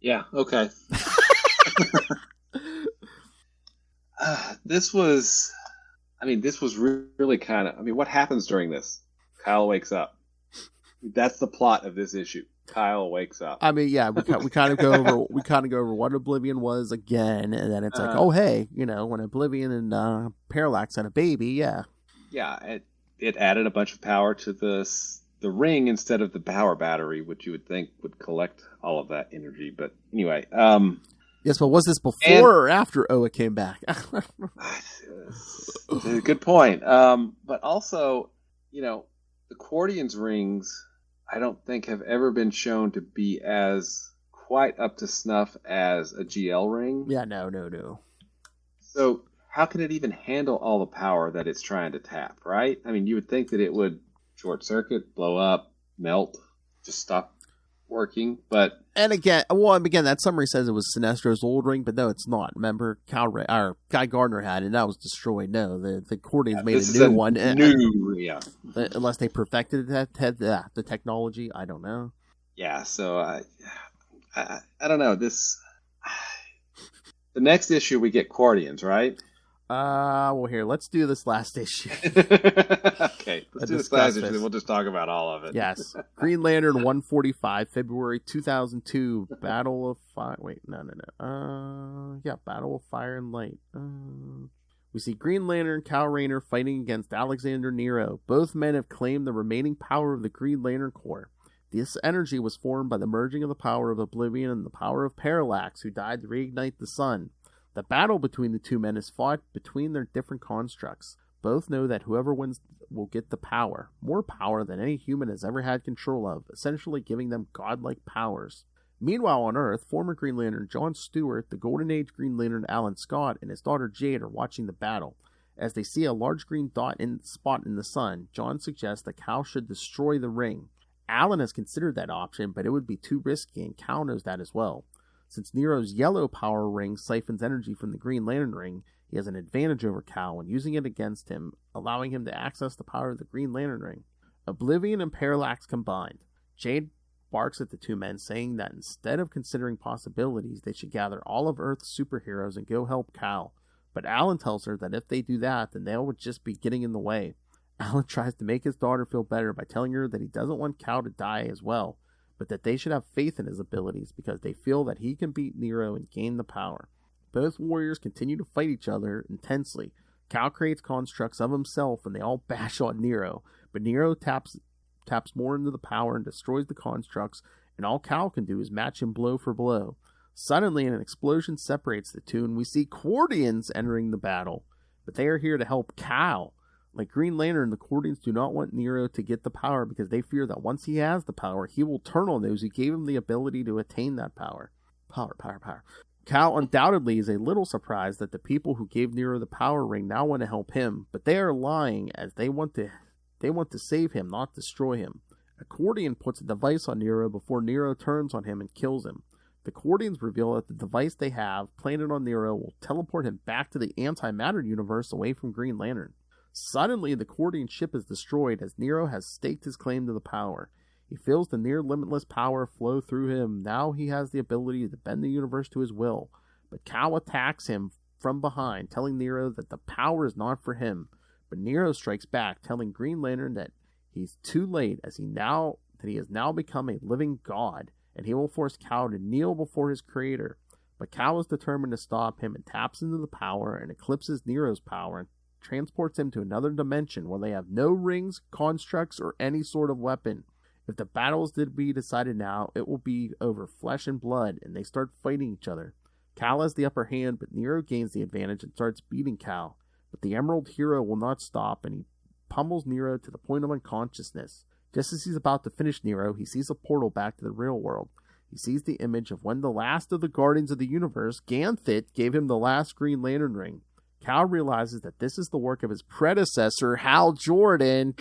Speaker 5: Yeah, okay. This was really kind of, what happens during this? Kyle wakes up. That's the plot of this issue. Kyle wakes up.
Speaker 1: We kind of go over what Oblivion was again, and then it's like, oh hey, when Oblivion and Parallax had a baby, yeah. Yeah,
Speaker 5: it added a bunch of power to the ring instead of the power battery, which you would think would collect all of that energy. But anyway,
Speaker 1: yes, but was this before or after Oa came back?
Speaker 5: Good point. But also, the Quardian's rings, I don't think have ever been shown to be as quite up to snuff as a GL ring.
Speaker 1: Yeah, no.
Speaker 5: So how can it even handle all the power that it's trying to tap, right? You would think that it would short circuit, blow up, melt, just stop working, but...
Speaker 1: And again, that summary says it was Sinestro's old ring, but no, it's not. Remember, Guy Gardner had it, and that was destroyed. No, the Quardians made a new one.
Speaker 5: Yeah.
Speaker 1: Unless they perfected the technology, I don't know.
Speaker 5: Yeah, so I don't know. The next issue we get Quardians, right?
Speaker 1: Well, here, let's do this last issue.
Speaker 5: Okay, let's do this last issue,
Speaker 1: this.
Speaker 5: then we'll just talk about all of it.
Speaker 1: Yes. Green Lantern 145, February 2002. Battle of Fire. Wait, no. Battle of Fire and Light. We see Green Lantern and Kal Rayner fighting against Alexander Nero. Both men have claimed the remaining power of the Green Lantern Corps. This energy was formed by the merging of the power of Oblivion and the power of Parallax, who died to reignite the sun. The battle between the two men is fought between their different constructs. Both know that whoever wins will get the power, more power than any human has ever had control of, essentially giving them godlike powers. Meanwhile on Earth, former Green Lantern John Stewart, the Golden Age Green Lantern Alan Scott, and his daughter Jade are watching the battle. As they see a large green spot in the sun, John suggests that Kal should destroy the ring. Alan has considered that option, but it would be too risky, and Kal knows that as well. Since Nero's yellow power ring siphons energy from the Green Lantern ring, he has an advantage over Kal when using it against him, allowing him to access the power of the Green Lantern ring. Oblivion and Parallax combined. Jade barks at the two men, saying that instead of considering possibilities, they should gather all of Earth's superheroes and go help Kal. But Alan tells her that if they do that, then they would just be getting in the way. Alan tries to make his daughter feel better by telling her that he doesn't want Kal to die as well, but that they should have faith in his abilities because they feel that he can beat Nero and gain the power. Both warriors continue to fight each other intensely. Kal creates constructs of himself and they all bash on Nero, but Nero taps more into the power and destroys the constructs, and all Kal can do is match him blow for blow. Suddenly, an explosion separates the two, and we see Cordians entering the battle, but they are here to help Kal. Like Green Lantern, the Cordians do not want Nero to get the power because they fear that once he has the power, he will turn on those who gave him the ability to attain that power. Power. Kal undoubtedly is a little surprised that the people who gave Nero the power ring now want to help him, but they are lying as they want to save him, not destroy him. A Cordian puts a device on Nero before Nero turns on him and kills him. The Cordians reveal that the device they have planted on Nero will teleport him back to the antimatter universe away from Green Lantern. Suddenly, the Cordian ship is destroyed as Nero has staked his claim to the power. He feels the near-limitless power flow through him. Now he has the ability to bend the universe to his will. But Kal attacks him from behind, telling Nero that the power is not for him. But Nero strikes back, telling Green Lantern that he's too late as he has now become a living god, and he will force Kal to kneel before his creator. But Kal is determined to stop him and taps into the power and eclipses Nero's power and transports him to another dimension where they have no rings, constructs, or any sort of weapon. If the battle is to be decided now, it will be over flesh and blood, and they start fighting each other. Kal has the upper hand, but Nero gains the advantage and starts beating Kal. But the Emerald Hero will not stop, and he pummels Nero to the point of unconsciousness. Just as he's about to finish Nero, he sees a portal back to the real world. He sees the image of when the last of the Guardians of the Universe, Ganthet, gave him the last Green Lantern ring. Kal realizes that this is the work of his predecessor, Hal Jordan.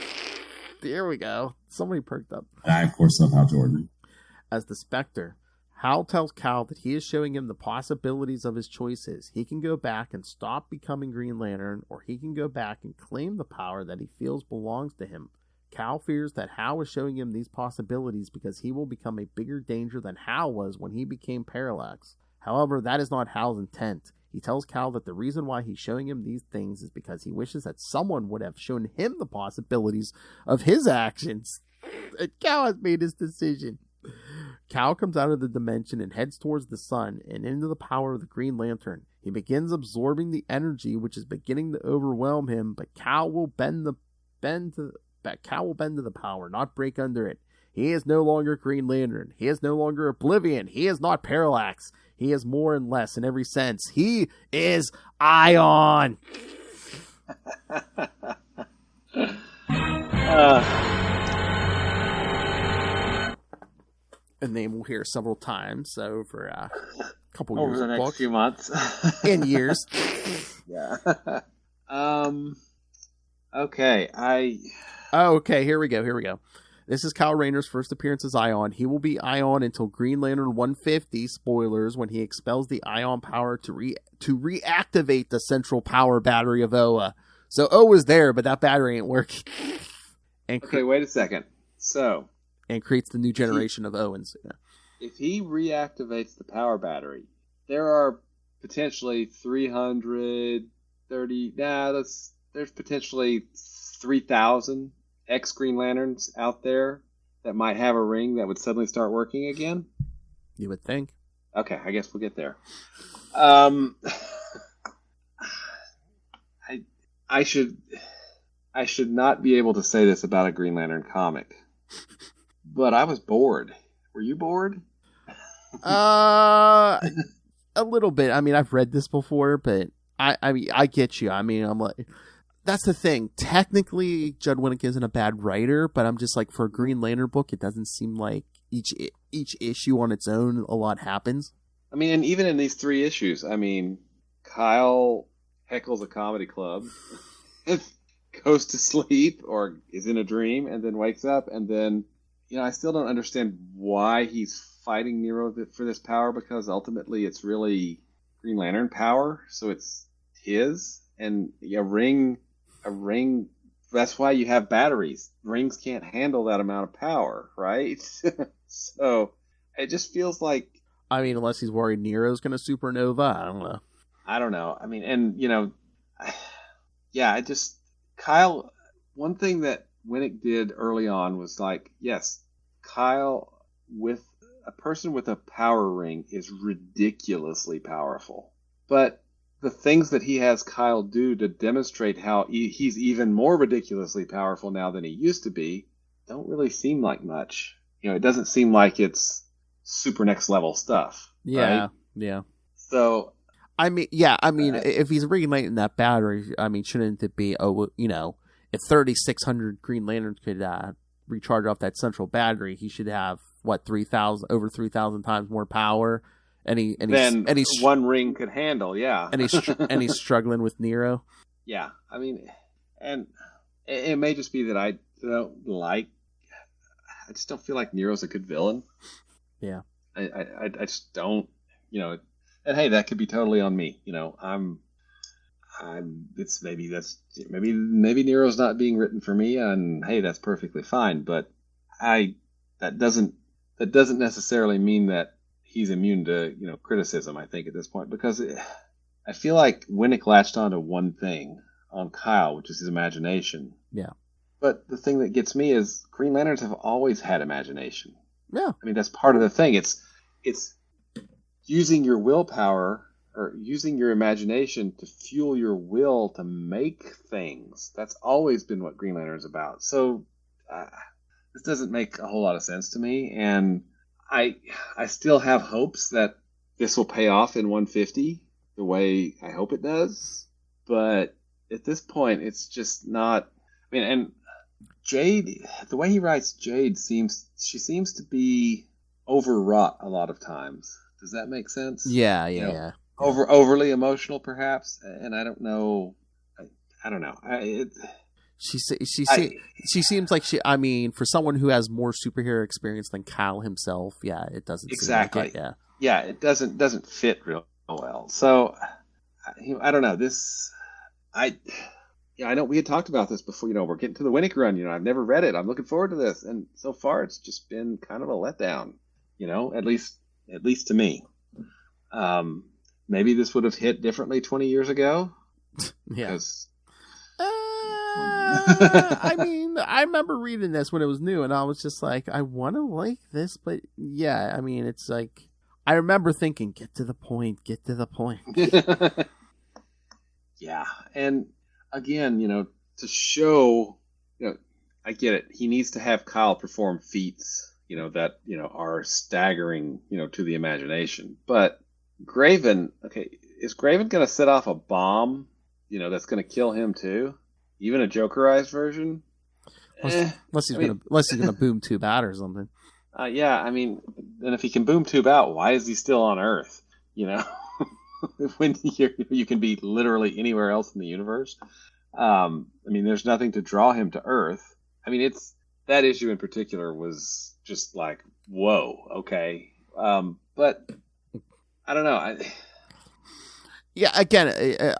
Speaker 1: There we go. Somebody perked up.
Speaker 3: I, of course, love Hal Jordan.
Speaker 1: As the Spectre, Hal tells Kal that he is showing him the possibilities of his choices. He can go back and stop becoming Green Lantern, or he can go back and claim the power that he feels belongs to him. Kal fears that Hal is showing him these possibilities because he will become a bigger danger than Hal was when he became Parallax. However, that is not Hal's intent. He tells Kal that the reason why he's showing him these things is because he wishes that someone would have shown him the possibilities of his actions. And Kal has made his decision. Kal comes out of the dimension and heads towards the sun and into the power of the Green Lantern. He begins absorbing the energy which is beginning to overwhelm him, but Kal will bend to the power, not break under it. He is no longer Green Lantern. He is no longer Oblivion. He is not Parallax. He is more and less in every sense. He is Ion. A name we'll hear several times over a couple years.
Speaker 5: Over the next few months.
Speaker 1: In years.
Speaker 5: Yeah. Okay.
Speaker 1: Okay, here we go. This is Kal Rayner's first appearance as Ion. He will be Ion until Green Lantern 150, spoilers, when he expels the Ion power to reactivate the central power battery of Oa. So O is there, but that battery ain't working.
Speaker 5: Okay, wait a second.
Speaker 1: And creates the new generation of Owens. Yeah.
Speaker 5: If he reactivates the power battery, there are potentially 300 30. There's potentially 3,000 ex-Green Lanterns out there that might have a ring that would suddenly start working again.
Speaker 1: You would think.
Speaker 5: Okay, I guess we'll get there. I should not be able to say this about a Green Lantern comic, but I was bored. Were you bored?
Speaker 1: A little bit. I mean, I've read this before, but I mean, I get you. I mean, I'm like, that's the thing. Technically, Judd Winnick isn't a bad writer, but I'm just like, for a Green Lantern book, it doesn't seem like each issue on its own, a lot happens.
Speaker 5: I mean, and even in these 3 issues, I mean, Kyle heckles a comedy club, goes to sleep or is in a dream, and then wakes up, and then, I still don't understand why he's fighting Nero for this power, because ultimately it's really Green Lantern power, so it's his, and a ring, that's why you have batteries. Rings can't handle that amount of power, right? So it just feels like,
Speaker 1: I mean, unless he's worried Nero's going to supernova, I don't know.
Speaker 5: I mean, and, Kyle, one thing that Winnick did early on was like, yes, Kyle, with a person with a power ring, is ridiculously powerful. But the things that he has Kyle do to demonstrate how he's even more ridiculously powerful now than he used to be don't really seem like much. It doesn't seem like it's super next level stuff.
Speaker 1: Yeah,
Speaker 5: right?
Speaker 1: yeah.
Speaker 5: So,
Speaker 1: if he's regulating that battery, I mean, shouldn't it be, if 3,600 Green Lanterns could recharge off that central battery, he should have, over 3,000 times more power, and he's
Speaker 5: one ring could handle, yeah.
Speaker 1: And he's struggling with Nero.
Speaker 5: Yeah, I mean, and it may just be that I just don't feel like Nero's a good villain.
Speaker 1: Yeah.
Speaker 5: I just don't, and hey, that could be totally on me. Maybe Nero's not being written for me, and hey, that's perfectly fine. But that doesn't necessarily mean that he's immune to, criticism, I think, at this point, because I feel like Winnick latched onto one thing on Kyle, which is his imagination.
Speaker 1: Yeah.
Speaker 5: But the thing that gets me is Green Lanterns have always had imagination.
Speaker 1: Yeah.
Speaker 5: I mean, that's part of the thing. It's using your willpower or using your imagination to fuel your will to make things. That's always been what Green Lantern is about. So this doesn't make a whole lot of sense to me. And I still have hopes that this will pay off in 150 the way I hope it does. But at this point, it's just not. I mean, and Jade, the way he writes Jade seems to be overwrought a lot of times. Does that make sense?
Speaker 1: Yeah.
Speaker 5: Overly emotional, perhaps, and I don't know. I don't know.
Speaker 1: She seems like she. I mean, for someone who has more superhero experience than Kyle himself, yeah, it doesn't
Speaker 5: exactly.
Speaker 1: Seem like it,
Speaker 5: yeah, it doesn't fit real well. So I don't know. I know we had talked about this before. We're getting to the Winnick run. I've never read it. I'm looking forward to this, and so far it's just been kind of a letdown. At least to me. Maybe this would have hit differently 20 years ago.
Speaker 1: Yeah. I mean, I remember reading this when it was new, and I was just like, I want to like this, but yeah, I mean, it's like, I remember thinking, get to the point.
Speaker 5: Yeah, and again, to show, I get it. He needs to have Kyle perform feats, that, are staggering, to the imagination. But Graven, okay, is Graven going to set off a bomb, that's going to kill him too? Even a Jokerized version?
Speaker 1: Unless he's going to boom tube out or something.
Speaker 5: Yeah, I mean, and if he can boom tube out, why is he still on Earth? When you can be literally anywhere else in the universe. I mean, there's nothing to draw him to Earth. I mean, that issue in particular was just like, whoa, okay. But I don't know.
Speaker 1: Yeah, again,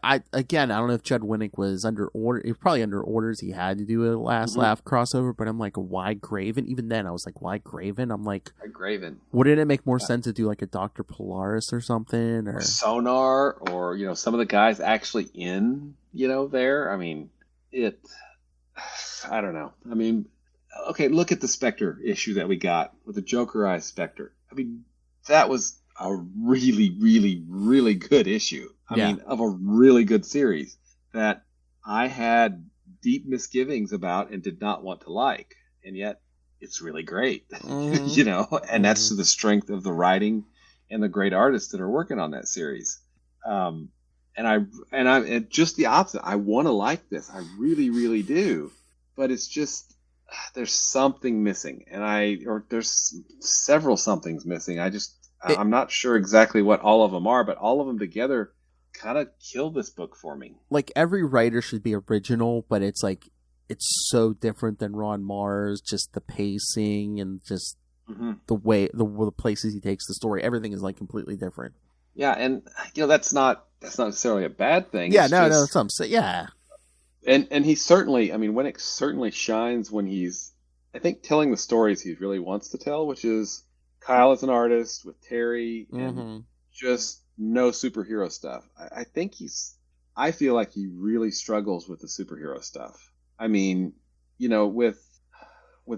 Speaker 1: I don't know if Judd Winnick was under order. He was probably under orders. He had to do a last laugh crossover, but I'm like, why Graven? Even then, I was like, why Graven? I'm like,
Speaker 5: why Graven?
Speaker 1: Wouldn't it make more sense to do like a Dr. Polaris or something, or
Speaker 5: Sonar, or some of the guys actually in there. I mean, I don't know. I mean, okay, look at the Spectre issue that we got with the Joker Eye Spectre. I mean, that was a really, really, really good issue. I mean, of a really good series that I had deep misgivings about and did not want to like. And yet, it's really great, and that's to the strength of the writing and the great artists that are working on that series. And just the opposite. I want to like this. I really, really do. But it's just, there's something missing. Or there's several somethings missing. I'm not sure exactly what all of them are, but all of them together kind of kill this book for me.
Speaker 1: Like, every writer should be original, but it's like, it's so different than Ron Mars, just the pacing and just the way, the places he takes the story. Everything is like completely different.
Speaker 5: Yeah, and that's not necessarily a bad thing.
Speaker 1: Yeah, no, that's what I'm saying. Yeah.
Speaker 5: And he certainly, I mean, Winnick certainly shines when he's, I think, telling the stories he really wants to tell, which is Kyle as an artist with Terry and just no superhero stuff. I feel like he really struggles with the superhero stuff. I mean, with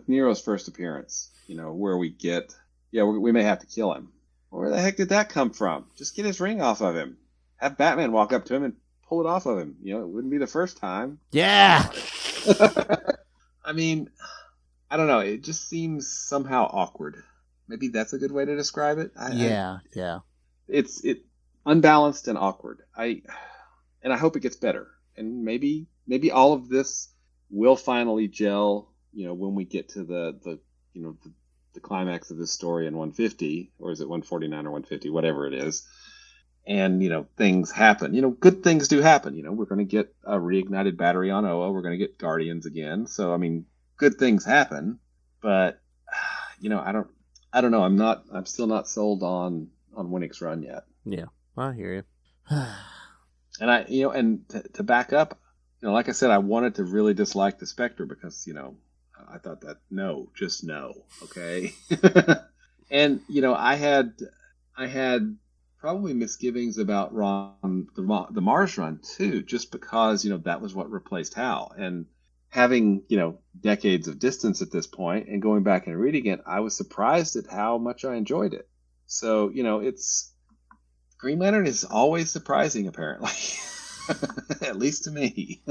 Speaker 5: Nero's first appearance, where we get, we may have to kill him. Where the heck did that come from? Just get his ring off of him. Have Batman walk up to him and pull it off of him. It wouldn't be the first time. Yeah. I mean, I don't know. It just seems somehow awkward. Maybe that's a good way to describe it. Yeah. It's unbalanced and awkward. I hope it gets better. And maybe all of this will finally gel, when we get to the climax of this story in 150, or is it 149 or 150, whatever it is. And, things happen. Good things do happen. We're going to get a reignited battery on Oa. We're going to get Guardians again. So, I mean, good things happen. But, I don't know. I'm still not sold on Winnick's run yet.
Speaker 1: Yeah, I hear you.
Speaker 5: And to back up, like I said, I wanted to really dislike the Spectre because, I thought that just no. Okay. And, I had probably misgivings about the Mars run too, just because, that was what replaced Hal. And having, decades of distance at this point and going back and reading it, I was surprised at how much I enjoyed it. So, it's Green Lantern is always surprising, apparently. At least to me.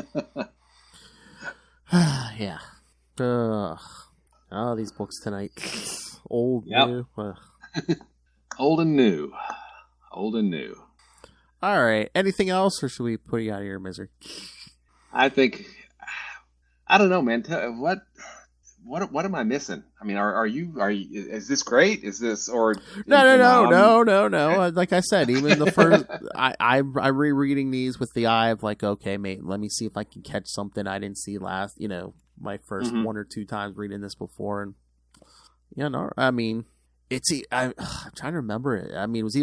Speaker 1: Yeah. These books tonight. Old, new.
Speaker 5: Old and new. Old and new.
Speaker 1: All right. Anything else, or should we put you out of your misery?
Speaker 5: I don't know, man. What am I missing? I mean, are you? Is this great? Is this or
Speaker 1: no? Like I said, even the first, I'm rereading these with the eye of like, okay, mate, let me see if I can catch something I didn't see last. My first one or two times reading this before, and I mean, I'm trying to remember it. I mean, it was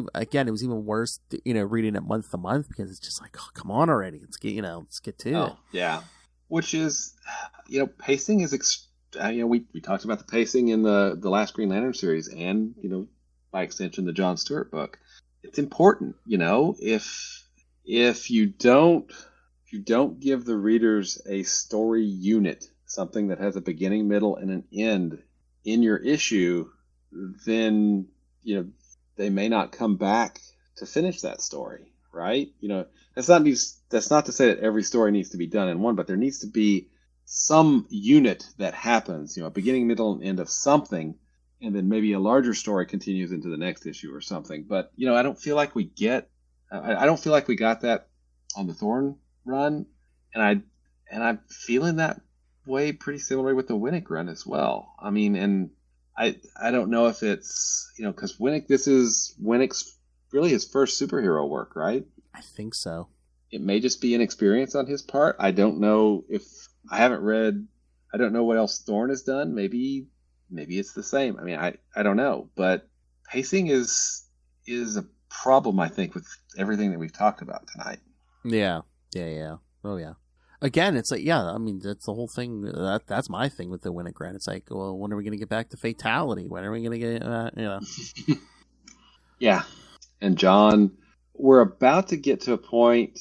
Speaker 1: even worse, reading it month to month because it's just like, oh, come on already, let's get to it.
Speaker 5: Yeah, which is, pacing is. We talked about the pacing in the last Green Lantern series, and by extension the John Stewart book. It's important, if you don't give the readers a story unit, something that has a beginning, middle, and an end in your issue, then they may not come back to finish that story, right? That's not to say that every story needs to be done in one, but there needs to be some unit that happens, a beginning, middle, and end of something, and then maybe a larger story continues into the next issue or something. But I don't feel like we got that on the Thorn run, and I'm feeling that way pretty similarly with the Winnick run as well. I mean, and I don't know if it's because this is Winnick's really his first superhero work, right?
Speaker 1: I think so.
Speaker 5: It may just be an experience on his part. I don't know if. I haven't read. I don't know what else Thorn has done. Maybe it's the same. I mean, I don't know. But pacing is a problem, I think, with everything that we've talked about tonight.
Speaker 1: Yeah. Oh yeah. Again, it's like, I mean, that's the whole thing. That's my thing with the Winnick run. It's like, well, when are we going to get back to fatality? When are we going to get?
Speaker 5: Yeah. And John, we're about to get to a point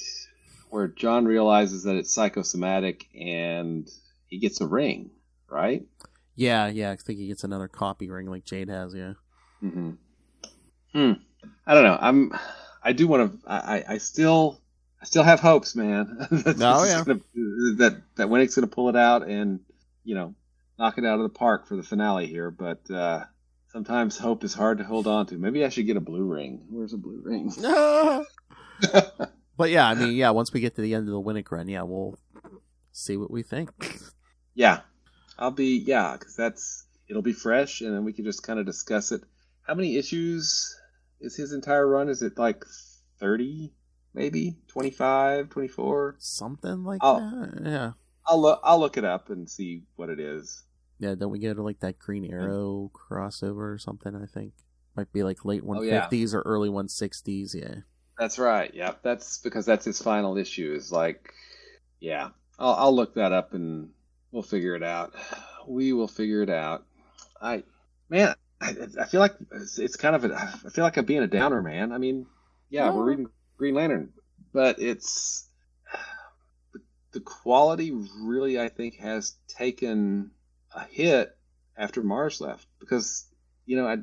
Speaker 5: where John realizes that it's psychosomatic and he gets a ring, right?
Speaker 1: Yeah. I think he gets another copy ring like Jade has. Yeah.
Speaker 5: Mm-hmm. I don't know. I still have hopes, man. that Winnick's gonna pull it out and knock it out of the park for the finale here. But sometimes hope is hard to hold on to. Maybe I should get a blue ring. Where's a blue ring?
Speaker 1: But yeah, I mean, yeah. Once we get to the end of the Winnick run, yeah, we'll see what we think.
Speaker 5: Yeah, because it'll be fresh, and then we can just kind of discuss it. How many issues is his entire run? Is it like 30, maybe 25, 24?
Speaker 1: Something like that. Yeah.
Speaker 5: I'll look it up and see what it is.
Speaker 1: Yeah, don't we get like that Green Arrow crossover or something? I think might be like late 150s or early 160s. Yeah. That's
Speaker 5: right. Yeah, that's because that's his final issue. Is like, yeah. I'll look that up and we'll figure it out. We will figure it out. I feel like it's kind of I feel like I'm being a downer, man. I mean, yeah, we're reading Green Lantern, but it's the quality really, I think, has taken a hit after Mars left because I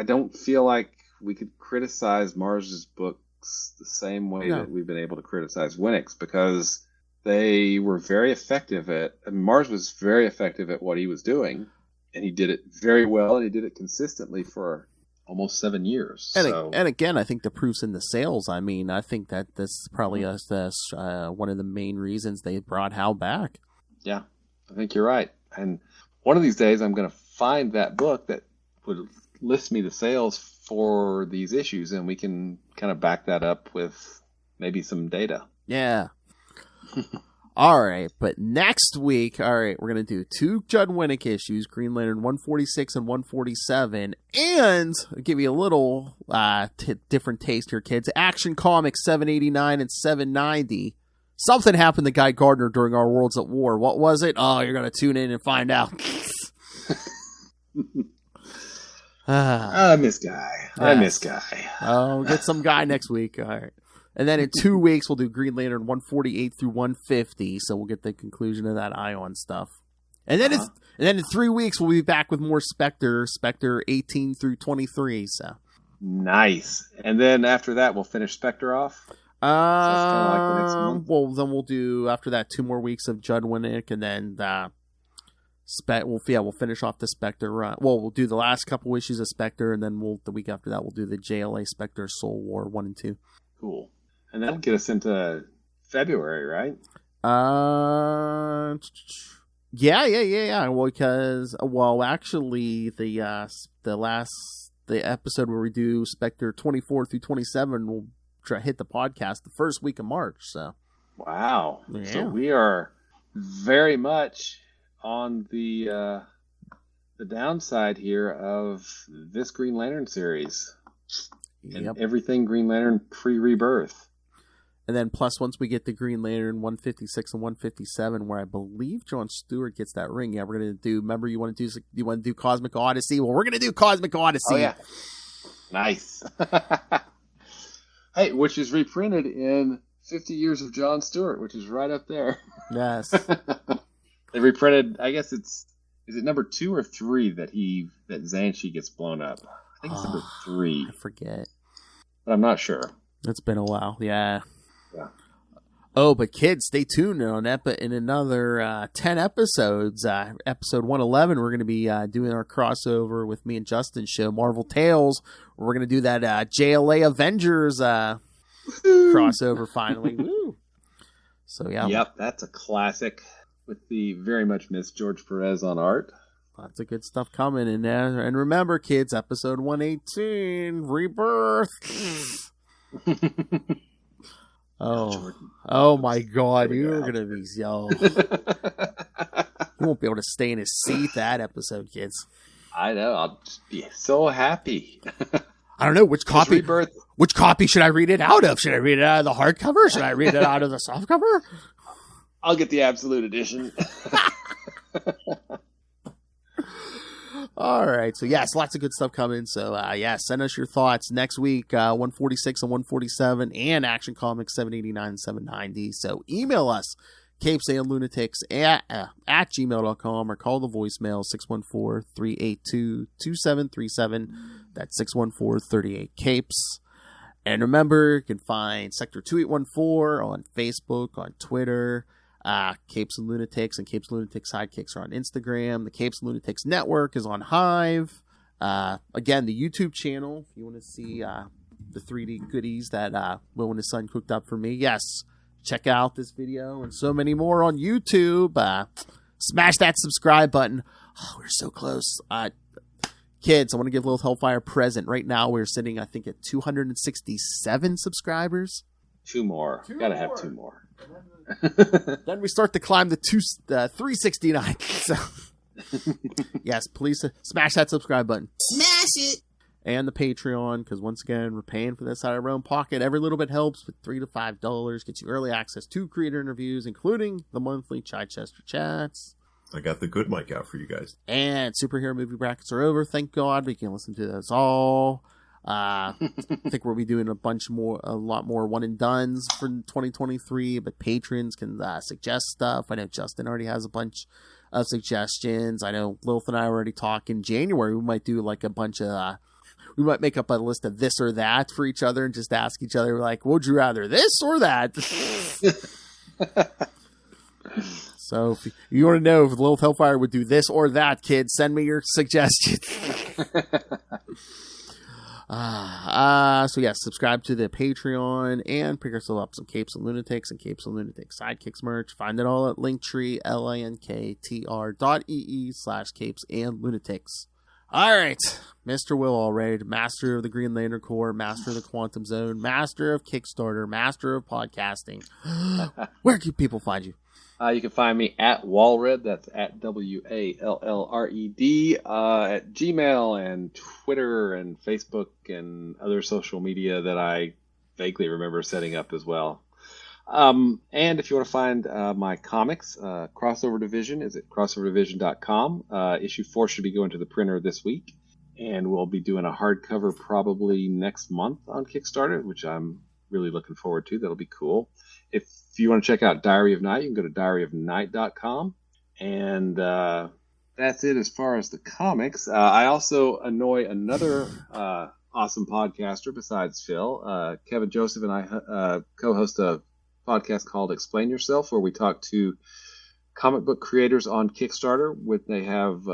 Speaker 5: don't feel like we could criticize Mars's books the same way that we've been able to criticize Winnick's because they were very effective Mars was very effective at what he was doing, and he did it very well, and he did it consistently for almost 7 years.
Speaker 1: And again, I think the proof's in the sales. I mean, I think that this is probably one of the main reasons they brought Hal back.
Speaker 5: Yeah, I think you're right. And one of these days, I'm going to find that book that would list me the sales for these issues, and we can kind of back that up with maybe some data.
Speaker 1: Yeah. All right, but next week, we're going to do 2 Judd Winnick issues, Green Lantern 146 and 147, and I'll give you a little different taste here, kids. Action Comics 789 and 790. Something happened to Guy Gardner during our Worlds at War. What was it? Oh, you're going to tune in and find out.
Speaker 5: I miss Guy.
Speaker 1: Oh, get some Guy next week. All right. And then in 2 weeks, we'll do Green Lantern 148 through 150, so we'll get the conclusion of that Ion stuff. And then in 3 weeks, we'll be back with more Spectre 18 through 23. So
Speaker 5: nice. And then after that, we'll finish Spectre off. So that's kind of like the next month.
Speaker 1: Well, then we'll do after that 2 more weeks of Judd Winnick, and then we'll finish off the Spectre run. Well, we'll do the last couple issues of Spectre, and then the week after that, we'll do the JLA Spectre Soul War 1 and 2.
Speaker 5: Cool. And that'll get us into February, right?
Speaker 1: Yeah. Well, because actually, the episode where we do Spectre 24 through 27 will hit the podcast the first week of March. So,
Speaker 5: wow.
Speaker 1: Yeah.
Speaker 5: So we are very much on the downside here of this Green Lantern series and everything Green Lantern pre-rebirth.
Speaker 1: And then plus once we get to Green Lantern 156 and 157, where I believe John Stewart gets that ring. Yeah, we're gonna do. Remember, you want to do Cosmic Odyssey? Well, we're gonna do Cosmic Odyssey.
Speaker 5: Oh yeah, nice. Hey, which is reprinted in 50 Years of John Stewart, which is right up there.
Speaker 1: Yes.
Speaker 5: They reprinted. I guess is it number 2 or 3 that Xanshi gets blown up? I think it's number 3.
Speaker 1: I forget,
Speaker 5: but I'm not sure.
Speaker 1: It's been a while. Yeah.
Speaker 5: Yeah.
Speaker 1: Oh, but kids, stay tuned in another 10 episodes. Episode 111, we're going to be doing our crossover with me and Justin's show, Marvel Tales. We're going to do that JLA Avengers crossover finally. Woo! So, yeah.
Speaker 5: Yep, that's a classic with the very much missed George Perez on art.
Speaker 1: Lots of good stuff coming in there. And remember, kids, episode 118, Rebirth. Oh my God! You're gonna be You won't be able to stay in his seat that episode, kids.
Speaker 5: I know. I'll just be so happy.
Speaker 1: I don't know which copy. Which copy should I read it out of? Should I read it out of the hardcover? Should I read it out of the softcover?
Speaker 5: I'll get the Absolute Edition.
Speaker 1: All right. So, yes, lots of good stuff coming. So, send us your thoughts next week, 146 and 147, and Action Comics 789 and 790. So, email us, CapesandLunatics at gmail.com, or call the voicemail, 614-382-2737. That's 614-38-CAPES. And remember, you can find Sector 2814 on Facebook, on Twitter. Capes and Lunatics and Capes and Lunatics Sidekicks are on Instagram. The Capes and Lunatics Network is on Hive. Again, the YouTube channel, if you want to see the 3D goodies that Will and his son cooked up for me, yes, check out this video and so many more on YouTube. Smash that subscribe button. Oh, we're so close. Kids, I want to give Little Hellfire a present. Right now, we're sitting, I think, at 267 subscribers.
Speaker 5: Two more. Gotta have two more.
Speaker 1: Then we start to climb the 369. So, yes, please smash that subscribe button.
Speaker 7: Smash it!
Speaker 1: And the Patreon, because once again, we're paying for this out of our own pocket. Every little bit helps. With $3 to $5 gets you early access to creator interviews, including the monthly Chichester chats.
Speaker 8: I got the good mic out for you guys.
Speaker 1: And superhero movie brackets are over. Thank God we can listen to those all. I think we'll be doing a lot more one and dones for 2023, but patrons can suggest stuff. I know Justin already has a bunch of suggestions. I know Lilith and I are already talking. January, we might do like a bunch of, we might make up a list of this or that for each other and just ask each other, like, would you rather this or that? So if you want to know if Lilith Hellfire would do this or that, kids, send me your suggestions. So yes, subscribe to the Patreon and pick yourself up some Capes and Lunatics and Capes and Lunatics Sidekicks merch. Find it all at Linktree, linktr.ee/Capes and Lunatics. All right, Mr. Will Allred, master of the Green Lantern Corps, master of the Quantum Zone, master of Kickstarter, master of podcasting. Where can people find you?
Speaker 5: You can find me at Walred, that's at WALLRED, at Gmail and Twitter and Facebook and other social media that I vaguely remember setting up as well. And if you want to find my comics, Crossover Division is at crossoverdivision.com. Issue 4 should be going to the printer this week, and we'll be doing a hardcover probably next month on Kickstarter, which I'm really looking forward to. That'll be cool. If you want to check out Diary of Night, you can go to diaryofnight.com. And that's it as far as the comics. I also annoy another awesome podcaster besides Phil. Kevin Joseph and I co-host a podcast called Explain Yourself, where we talk to comic book creators on Kickstarter when they have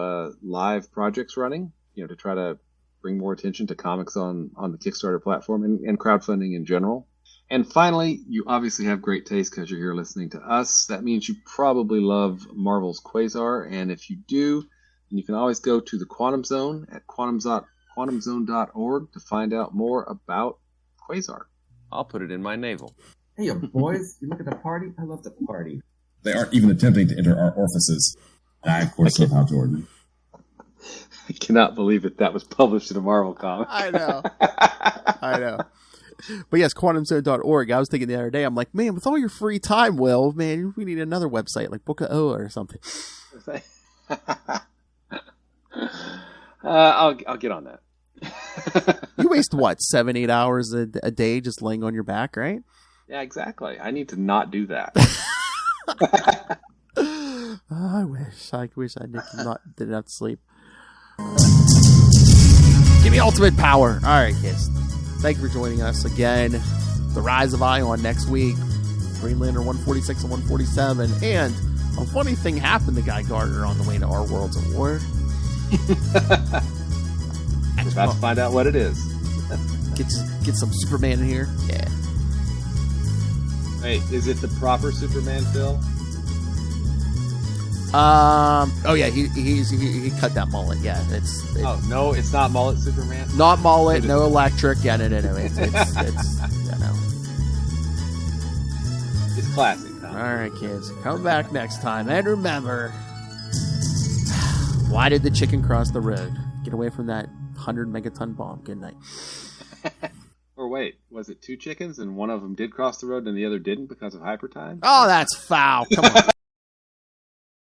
Speaker 5: live projects running, to try to bring more attention to comics on the Kickstarter platform and crowdfunding in general. And finally, you obviously have great taste because you're here listening to us. That means you probably love Marvel's Quasar. And if you do, then you can always go to the Quantum Zone at quantumzone.org to find out more about Quasar.
Speaker 9: I'll put it in my navel.
Speaker 3: Hey, boys, you look at the party? I love the party. They aren't even attempting to enter our orifices. And I, of course, love Hal Jordan.
Speaker 5: I cannot believe that was published in a Marvel comic.
Speaker 1: I know. But yes, quantumzone.org. I was thinking the other day, I'm like, man, with all your free time, Will, man, we need another website like Book of O or something.
Speaker 5: I'll get on that.
Speaker 1: You waste, 7-8 hours a day just laying on your back, right?
Speaker 5: Yeah, exactly. I need to not do that.
Speaker 1: I wish I didn't have to sleep. Give me ultimate power. All right, kids. Thank you for joining us again. The Rise of Ion next week. Green Lantern 146 and 147. And a funny thing happened to Guy Gardner on the way to Our Worlds at War.
Speaker 5: We're about to find out what it is.
Speaker 1: Get some Superman in here. Yeah.
Speaker 5: Hey, is it the proper Superman, Phil?
Speaker 1: Oh yeah, he cut that mullet. Yeah,
Speaker 5: no, it's not mullet Superman.
Speaker 1: Not mullet, no electric. Yeah, no. It's
Speaker 5: It's classic. Huh?
Speaker 1: All right, kids, come back next time, and remember, why did the chicken cross the road? Get away from that 100 megaton bomb. Good night.
Speaker 5: Or wait, was it two chickens and one of them did cross the road and the other didn't because of hyper time?
Speaker 1: Oh, that's foul. Come on.